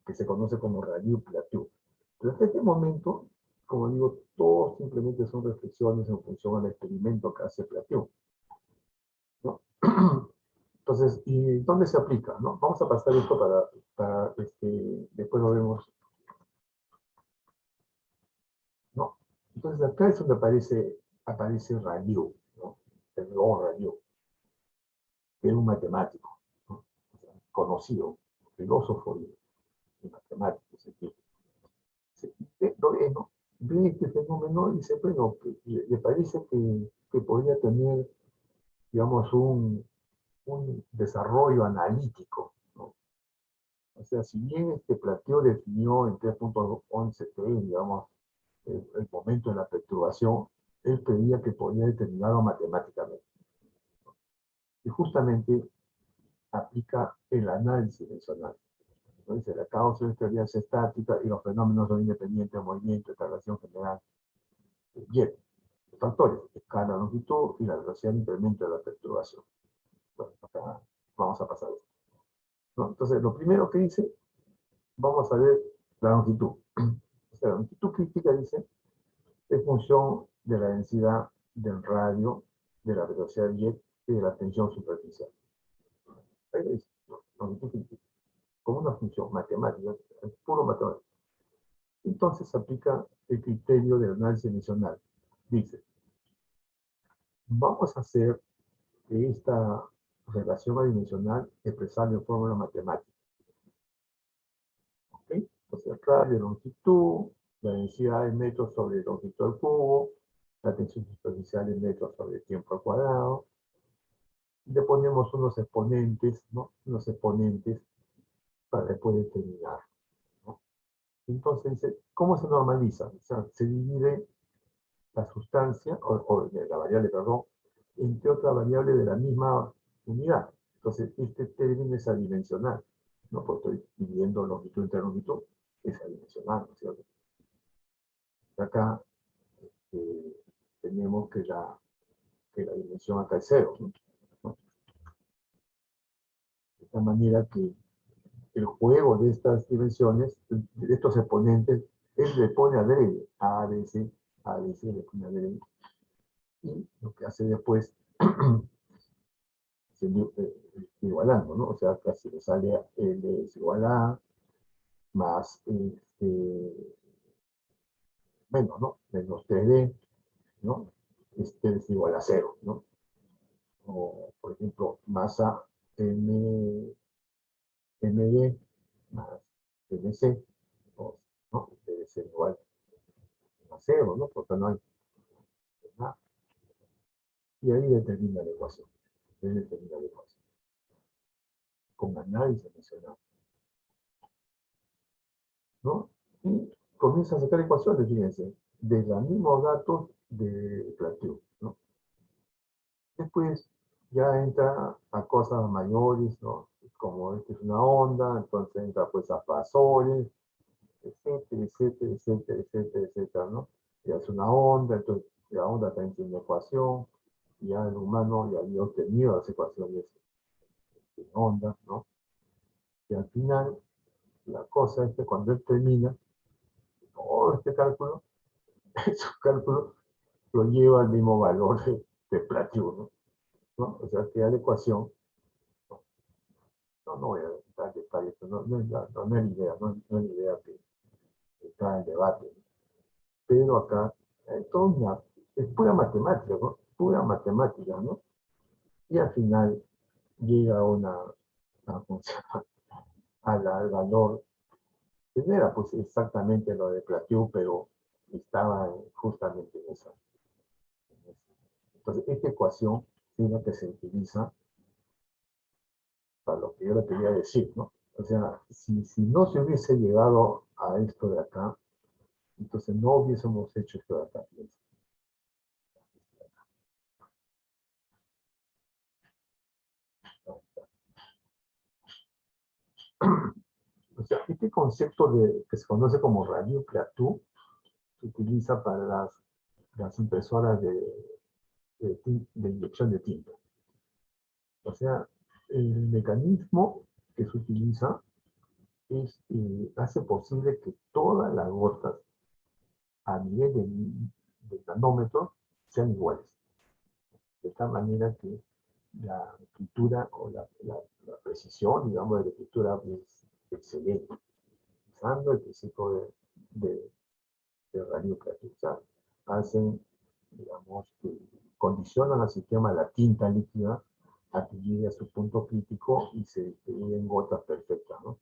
S1: que se conoce como radio-plateau. Pero hasta este momento, como digo, todos simplemente son reflexiones en función al experimento que hace Plateau, ¿no? Entonces, ¿y dónde se aplica? ¿No? Vamos a pasar esto para después lo vemos. ¿No? Entonces, acá es donde aparece Rayleigh, ¿no? El nuevo Rayleigh, que era un matemático, ¿no? O sea, conocido, filósofo y matemático, científico. Lo ve, ¿no? Ve este fenómeno y dice, bueno, le parece que podría tener, digamos, un desarrollo analítico, ¿no? O sea, si bien Plateau definió en 3.11t, digamos, el momento de la perturbación, él creía que podía determinarlo matemáticamente. Y justamente aplica el análisis dimensional. ¿No? Dice, la causa de teoría es estática y los fenómenos son independientes de movimiento, de relación general. Bien, factores, escala, longitud y la velocidad de incremento de la perturbación. Bueno, acá vamos a pasar esto, ¿no? Entonces, lo primero que dice, vamos a ver la longitud. O sea, la longitud crítica, dice, es función de la densidad del radio, de la velocidad de jet y de la tensión superficial. Ahí dice, longitud crítica, como una función matemática, es puro matemático. Entonces se aplica el criterio del análisis dimensional. Dice, vamos a hacer que esta relación adimensional expresada en fórmula matemática. ¿Ok? Entonces, el radio de longitud, la densidad en metros sobre longitud al cubo, la tensión superficial en metros sobre tiempo al cuadrado. Le ponemos unos exponentes, ¿no? Unos exponentes para después determinar, ¿no? Entonces dice, ¿cómo se normaliza? O sea, se divide la sustancia, o la variable, perdón, entre otra variable de la misma unidad. Entonces, este término es adimensional, ¿no? Porque estoy dividiendo longitud entre longitud, es adimensional, ¿no es cierto? Acá tenemos que la dimensión acá es cero, ¿no? De tal manera que el juego de estas dimensiones, de estos exponentes, él le pone adrede, A, B, C, le pone adrede. Y lo que hace después, se igualando, ¿no? O sea, acá se le sale L es igual a más, menos, ¿no? Menos 3D, ¿no? Es igual a 0, ¿no? O, por ejemplo, masa MD más MC, ¿no? Debe ser igual a 0, ¿no? Porque no hay nada. Y ahí determina la ecuación. Con análisis dimensional, ¿no? Y comienza a sacar ecuaciones, fíjense, de los mismos datos de Plateau, ¿no? Después ya entra a cosas mayores, ¿no? Como esta es una onda, entonces entra pues a fasores, etcétera, etcétera, etcétera, etcétera, etcétera, ¿no? Ya es una onda, entonces la onda también tiene una ecuación, y ya el humano ya había obtenido las ecuaciones de onda, ¿no? Y al final, la cosa es que cuando él termina, todo este cálculo, su cálculo lo lleva al mismo valor de Plateau, ¿no? O sea, que la ecuación, no voy a dar detalles, no es la idea, no es la idea está en debate. Pero acá es pura matemática, ¿no? Pura matemática, ¿no? Y al final llega al valor, que no era pues exactamente lo de Plateau, pero estaba justamente en esa. Entonces, esta ecuación es la que se utiliza para lo que yo le quería decir, ¿no? O sea, si no se hubiese llegado a esto de acá, entonces no hubiésemos hecho esto de acá. O sea, este concepto que se conoce como radio Plateau se utiliza para las impresoras de inyección de tinta. O sea, el mecanismo que se utiliza hace posible que todas las gotas a nivel del nanómetro sean iguales. De tal manera que la escritura o la precisión, digamos, de la escritura es excelente, usando el principio de radioactividad. Hacen, digamos, que condicionan al sistema de la tinta líquida a que llegue a su punto crítico y se distribuye en gotas perfectas, ¿no?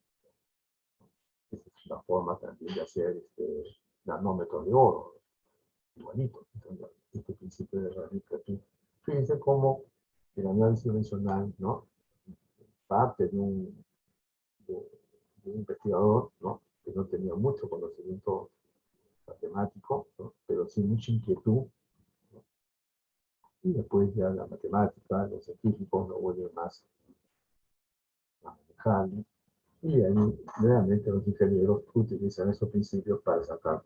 S1: Esa es una forma también de hacer nanómetros de oro, igualito. Entonces, este principio de radioactividad. Fíjense cómo el análisis dimensional, ¿no? Parte de un investigador, ¿no? Que no tenía mucho conocimiento matemático, ¿no? Pero sí mucha inquietud, ¿no? Y después ya la matemática, los científicos lo vuelven más manejable. Y ahí, nuevamente, los ingenieros utilizan esos principios para sacar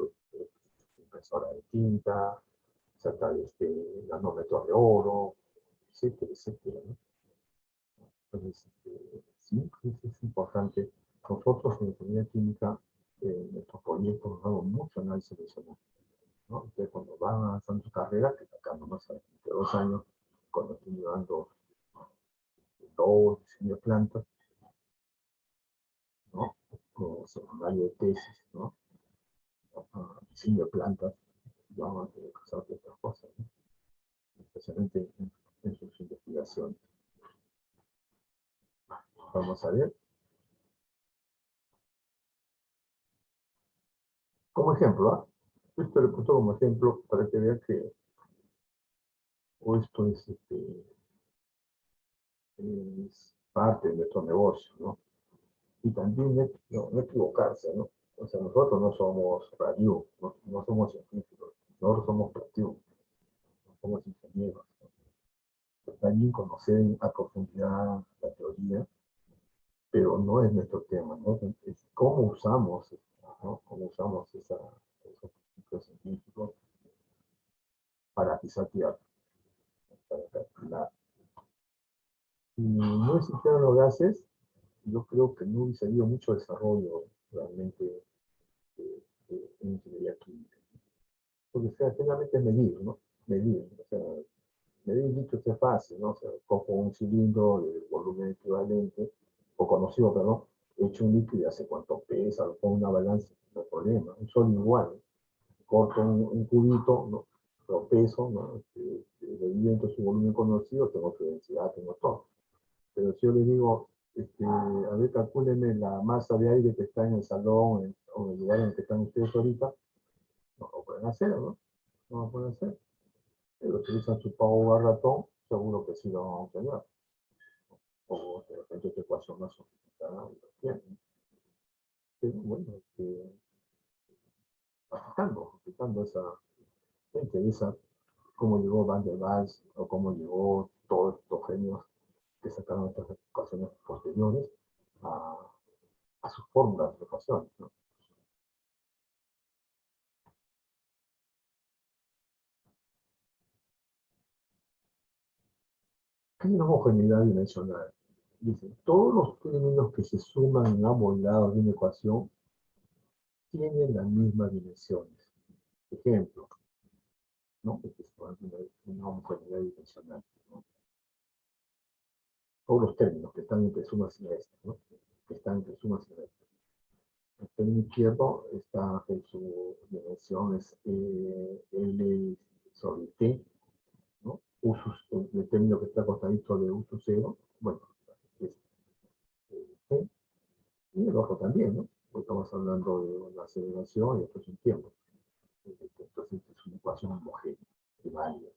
S1: impresora de tinta, sacar nanómetros de oro, etcétera, etcétera, ¿no? Entonces, sí, es importante. Nosotros en ingeniería química, en nuestros proyectos, nos damos mucho análisis dimensional, ¿no? Ustedes cuando van avanzando su carrera, que acá nomás hace 2 años, cuando estoy llevando diseño de plantas, ¿no? Como seminario de tesis, ¿no? Diseño de plantas, vamos a tener que hacer otras cosas, ¿no? Especialmente en sus investigaciones. Vamos a ver. Como ejemplo, ¿ah? Esto le he puesto como ejemplo para que vean que esto es parte de nuestro negocio, ¿no? Y también no equivocarse, ¿no? O sea, nosotros no somos radio, no somos científicos, nosotros somos creativos, no somos ingenieros, ¿no? Está bien conocer a profundidad la teoría, pero no es nuestro tema, ¿no? Es cómo usamos, ¿no? Cómo usamos esos principios científicos para pisotear, para calcular. Si no existieran los gases, yo creo que no hubiese habido mucho desarrollo realmente en ingeniería química. Porque, o sea, finalmente es medir, ¿no? Medir, o sea, medir dicho sea fácil, ¿no? O sea, cojo un cilindro de volumen equivalente, o conocido, perdón, echo un líquido y hace cuánto pesa, lo pongo en una balanza, no hay problema, un sólido igual, ¿no? Corto un cubito, ¿no? Lo peso, ¿no? Le divido entre su volumen conocido, tengo su densidad, tengo todo. Pero si yo le digo, a ver, calcúlenme la masa de aire que está en el salón o en el lugar en el que están ustedes ahorita, no lo pueden hacer, ¿no? No lo pueden hacer. Pero utilizan su pavo a ratón, seguro que sí lo van a obtener. O de repente esta ecuación más sofisticada y lo tienen. Pero bueno, aplicando esa, me interesa cómo llegó Van der Waals o cómo llegó todos estos genios que sacaron estas ecuaciones posteriores a sus fórmulas de ecuaciones, ¿no? ¿Qué es la homogeneidad dimensional? Dice, todos los términos que se suman en ambos lados de una ecuación tienen las mismas dimensiones. Ejemplo, ¿no? Este es una homogeneidad dimensional, ¿no? Todos los términos que están entre sumas y restas, ¿no? Que están entre sumas y restas. El término izquierdo está en su dimensión es L sobre T, ¿no? El término que está acostadito de uso 0, bueno, es T, y el otro también, ¿no? Porque estamos hablando de una aceleración y después un tiempo. Entonces es una ecuación homogénea y válida.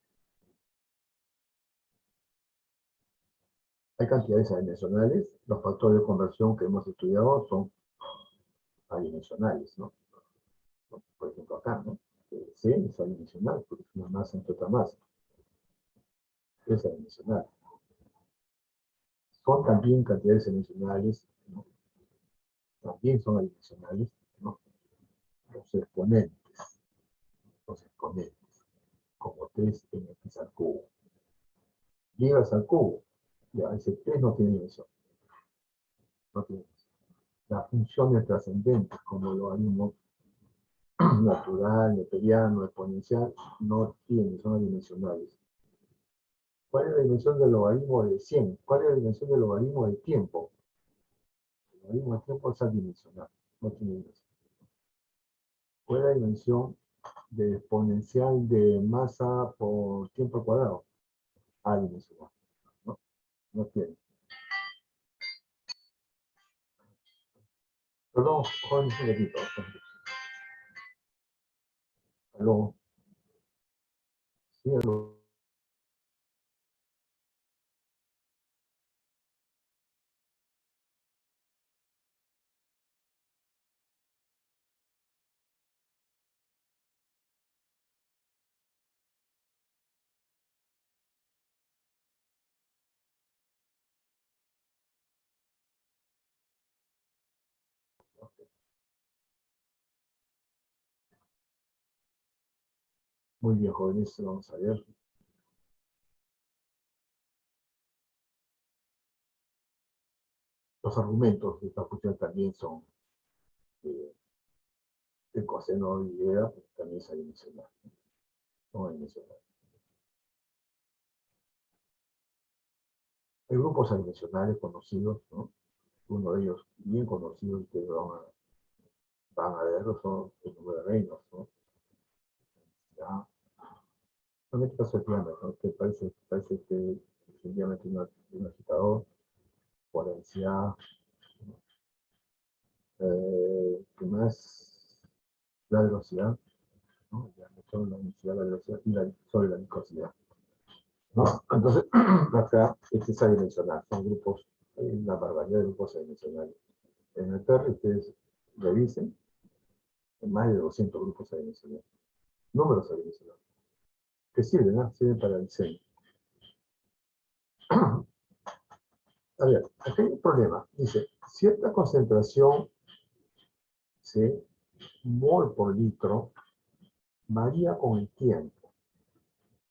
S1: Hay cantidades adimensionales. Los factores de conversión que hemos estudiado son adimensionales, ¿no? Por ejemplo, acá, ¿no? C es adimensional, porque es una masa entre otra masa. Es adimensional. Son también cantidades adimensionales, ¿no? También son adimensionales, ¿no? Los exponentes, como 3x al cubo. Llegas al cubo, ya ese 3 no tiene dimensión. No tiene dimensión. Las funciones trascendentes, como lo logaritmo natural, neperiano, exponencial, no tienen, son adimensionales. ¿Cuál es la dimensión del logaritmo de 100? ¿Cuál es la dimensión del logaritmo del tiempo? El logaritmo del tiempo es adimensional, no tiene dimensión. ¿Cuál es la dimensión de exponencial de masa por tiempo al cuadrado? Adimensional. No, no tiene. Perdón, joven, un poquito. Aló. Sí, aló. Muy bien, jóvenes, vamos a ver. Los argumentos de esta función también son el coseno de Y, también es adimensional. Son adimensionales. Hay grupos adimensionales conocidos, ¿no? Uno de ellos bien conocido y que van a verlo son el número de Reynolds, ¿no? Ya. En este caso el diámetro, ¿no? Que parece que es el diámetro de un agitador, potencial, ¿qué más? La velocidad, ¿no? El diámetro, la velocidad, la velocidad y sobre la viscosidad, ¿no? Entonces, acá es adimensional, son grupos, hay una barbaridad de grupos adimensionales. En el TERRI ustedes revisen, hay más de 200 grupos adimensionales, números adimensionales, que sirven, ¿no? Sirven para el diseño. A ver, aquí hay un problema. Dice, cierta concentración, ¿sí? Mol por litro, varía con el tiempo.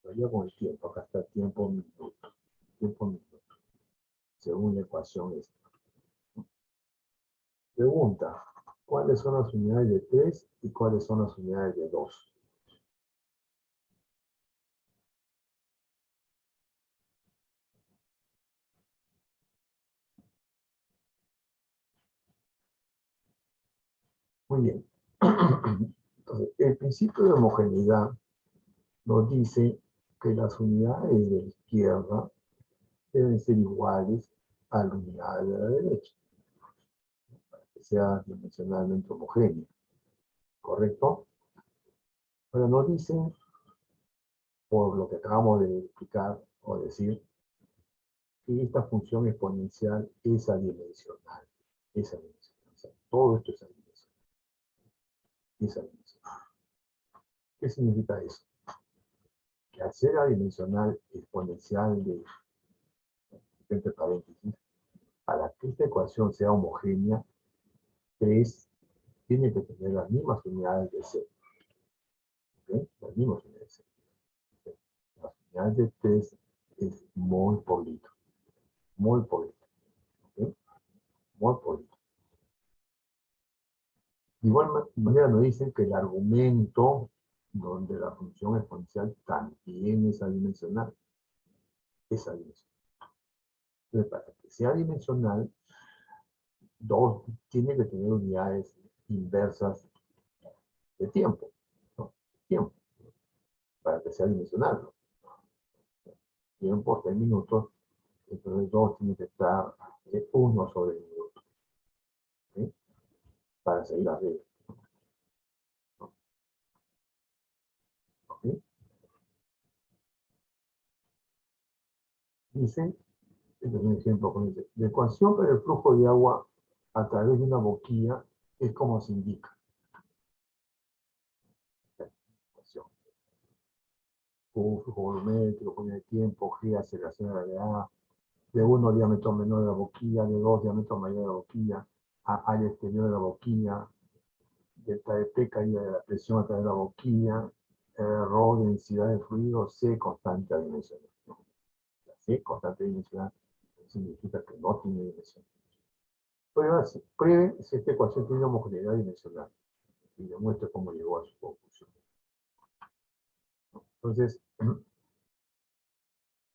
S1: Varía con el tiempo. Acá está tiempo minuto. Tiempo minuto. Según la ecuación esta. Pregunta, ¿cuáles son las unidades de 3 y cuáles son las unidades de 2? Muy bien. Entonces, el principio de homogeneidad nos dice que las unidades de la izquierda deben ser iguales a la unidad de la derecha, para que sea dimensionalmente homogénea. ¿Correcto? Pero nos dicen, por lo que acabamos de explicar o decir, que esta función exponencial es adimensional. Es adimensional. O sea, todo esto es adimensional. Es adimensional. ¿Qué significa eso? Que al ser adimensional exponencial de, entre paréntesis, para que esta ecuación sea homogénea, 3 tiene que tener las mismas unidades de C. ¿Okay? Las mismas unidades de C. Las unidades de 3 es mol por litro. Mol por litro. ¿Okay? Mol por litro. De igual manera nos dicen que el argumento donde la función exponencial también es adimensional. Es adimensional. Entonces, para que sea dimensional, 2 tiene que tener unidades inversas de tiempo, ¿no? Tiempo, para que sea dimensional, ¿no? Tiempo, 3 minutos, entonces 2 tiene que estar 1 sobre el minuto, ¿sí? Para seguir la regla, ¿no? ¿Sí? Dice, este es un ejemplo con dice, la ecuación para el flujo de agua a través de una boquilla es como se indica. Q, flujo volumétrico, unidad de tiempo, G, aceleración de la gravedad, de 1 diámetro menor de la boquilla, de 2 diámetro mayor de la boquilla, A área exterior de la boquilla, delta de P, caída de la presión a través de la boquilla, Rho, densidad de fluido, C, constante adimensional. La C, constante adimensional, significa que no tiene dimensión. Pruebe si esta ecuación tiene homogeneidad dimensional y demuestre cómo llegó a su conclusión. Entonces,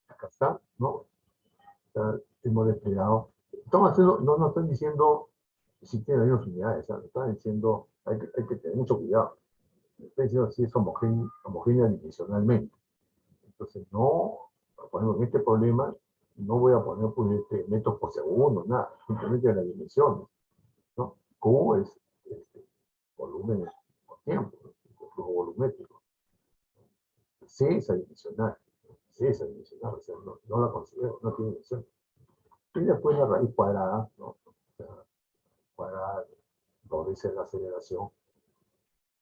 S1: acá está, ¿no? Ya hemos desplegado. Estamos haciendo, no nos están diciendo si tiene las mismas unidades, ¿sabes? Están diciendo, hay que tener mucho cuidado. Están diciendo si es homogénea dimensionalmente. Entonces, no, por ejemplo, en este problema, no voy a poner pues, metros por segundo, nada, simplemente las dimensiones, ¿no? Q es volumen por tiempo, ¿no? El flujo volumétrico. C es adimensional. C es adimensional, o sea, no la considero, no tiene dimensión. Y después la raíz cuadrada, ¿no? O sea, cuadrada, 2 veces la aceleración,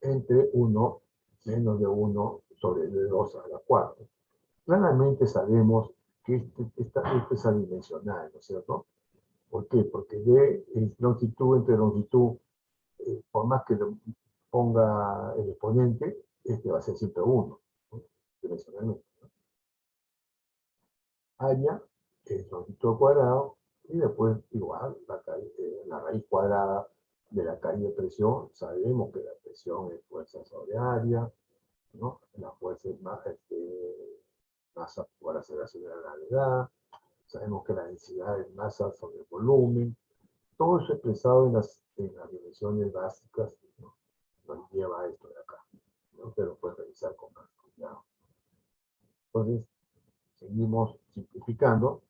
S1: entre 1 menos de 1 sobre de 2 a la cuarta. Claramente sabemos que esta es adimensional, ¿no es cierto? ¿Por qué? Porque de longitud entre longitud, por más que le ponga el exponente, este va a ser siempre 1, ¿no? Dimensionalmente, ¿no? Área es longitud al cuadrado, y después igual la raíz cuadrada de la caída de presión. Sabemos que la presión es fuerza sobre área, ¿no? La fuerza es masa por aceleración de la gravedad. Sabemos que la densidad es masa sobre el volumen. Todo eso expresado en las dimensiones básicas, ¿no? Nos lleva a esto de acá, ¿no? Pero puedes revisar con más cuidado. Entonces, seguimos simplificando,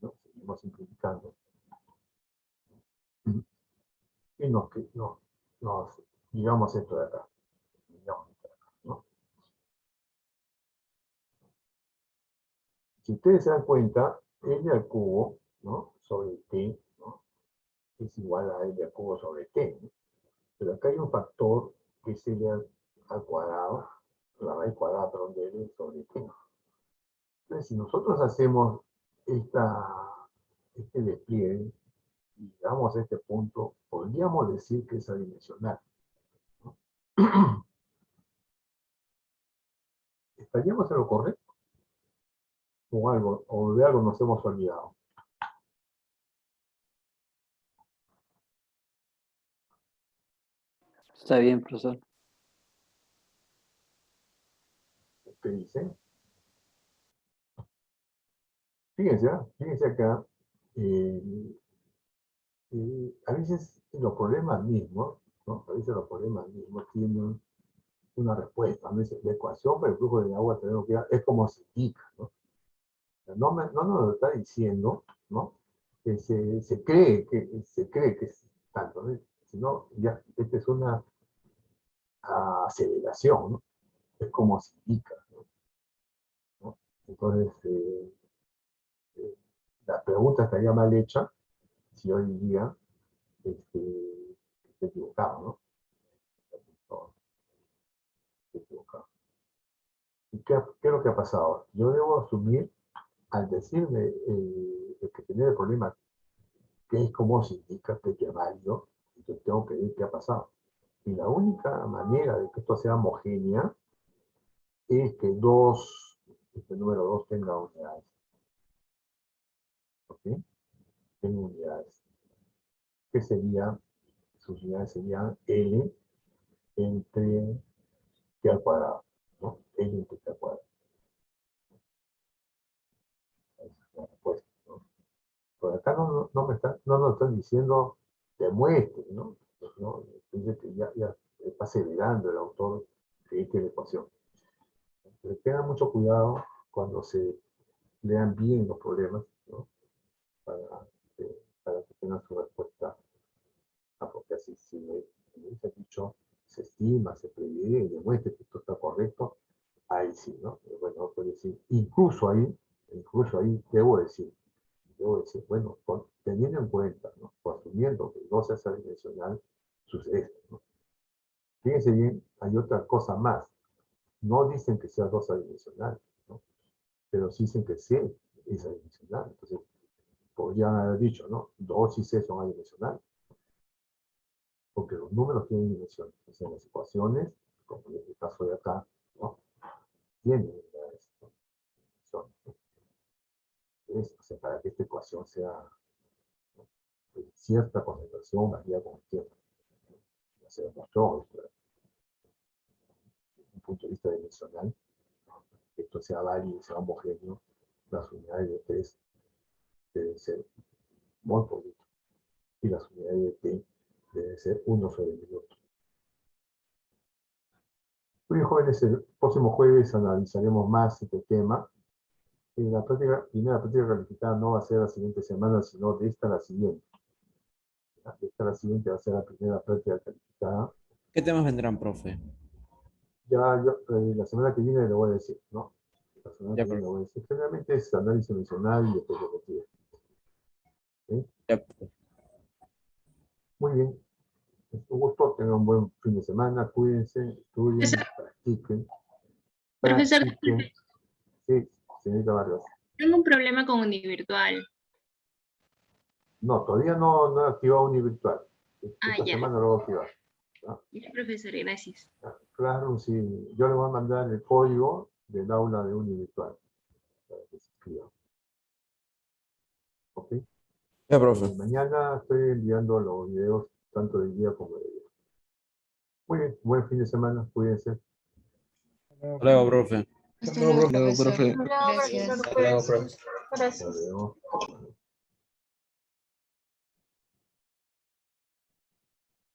S1: ¿no? Seguimos simplificando. Y nos digamos esto de acá. ¿No? Si ustedes se dan cuenta, L al cubo, ¿no? Sobre T, ¿no? Es igual a L al cubo sobre T, ¿no? Pero acá hay un factor que es L al cuadrado, la raíz cuadrada, perdón, de L sobre T. Entonces, si nosotros hacemos este despliegue y llegamos a este punto, podríamos decir que es adimensional, ¿no? ¿Estaríamos en lo correcto? O de algo nos hemos olvidado.
S3: Está bien, profesor.
S1: ¿Qué dice? Fíjense, fíjense acá. A veces los problemas mismos, ¿no? A veces los problemas mismos tienen una respuesta. A veces la ecuación para el flujo de agua tenemos que es como se indica, ¿no? No nos lo está diciendo, ¿no? Que se cree que es tanto, ¿no? Sino ya, esta es una aceleración, ¿no? Es como se indica, ¿no? Entonces, la pregunta estaría mal hecha si hoy día está equivocado, ¿no? Está equivocado. ¿Y qué es lo que ha pasado? Yo debo asumir, al decirme el que tiene el problema, que es como se indica que es válido, entonces tengo que ver qué ha pasado. Y la única manera de que esto sea homogénea es que este número 2 tenga unidades. ¿Ok? Tenga unidades. ¿Qué sería? Sus unidades serían L entre T al cuadrado, ¿no? L entre T al cuadrado. Esa es la respuesta, ¿no? Por acá no nos están diciendo demuestre, ¿no? ¿No? Entonces, que ya está aseverando el autor que esta es la ecuación. Pero tengan mucho cuidado cuando se lean bien los problemas, ¿no? Para que tengan su respuesta. Porque así, si me dice dicho, se estima, se prevé, demuestre que esto está correcto, ahí sí, ¿no? Bueno, puede decir, incluso ahí, debo decir, bueno, teniendo en cuenta, ¿no? O asumiendo que el 2 es adimensional, sucede esto, ¿no? Fíjense bien, hay otra cosa más. No dicen que sea 2 adimensional, ¿no? Pero sí dicen que C es adimensional. Entonces, podrían haber dicho, ¿no? 2 y C son adimensionales. Porque los números tienen dimensiones. Entonces, en las ecuaciones, como en el caso de acá, ¿no? Tienen dimensión. O sea, para que esta ecuación sea, ¿no? De cierta concentración varía con el tiempo. Ya se demostró desde un punto de vista dimensional, ¿no? Que esto sea válido, sea homogéneo, las unidades de test deben ser muy poquitas y las unidades de t deben ser 1 sobre el minuto. Muy bien, jóvenes, el próximo jueves analizaremos más este tema. La primera práctica calificada no va a ser la siguiente semana, sino de esta a la siguiente. De esta a la siguiente va a ser la primera práctica calificada.
S5: ¿Qué temas vendrán, profe?
S1: Ya la semana que viene le voy a decir, ¿no? La semana que viene le voy a decir. Generalmente es análisis dimensional y después repetido. ¿Sí? Muy bien. Es un gusto, tengan un buen fin de semana, cuídense, estudien, practiquen.
S6: Profesor,
S1: Practiquen. Sí, señorita Vargas.
S6: tengo un problema con Univirtual.
S1: No, todavía no he activado Univirtual. Esta
S6: Ya.
S1: semana lo voy a activar. ¿No?
S6: Ya, profesor, gracias.
S1: Claro, sí. Yo le voy a mandar el código del aula de Univirtual para que se inscriba. ¿Ok?
S5: Ya, profe.
S1: Mañana estoy enviando los videos tanto de día como de día. Muy bien, buen fin de semana, cuídense.
S5: Hasta luego, profe.
S9: Hasta luego, profe.
S6: Gracias.
S11: Hasta luego, profe.
S1: Hasta luego.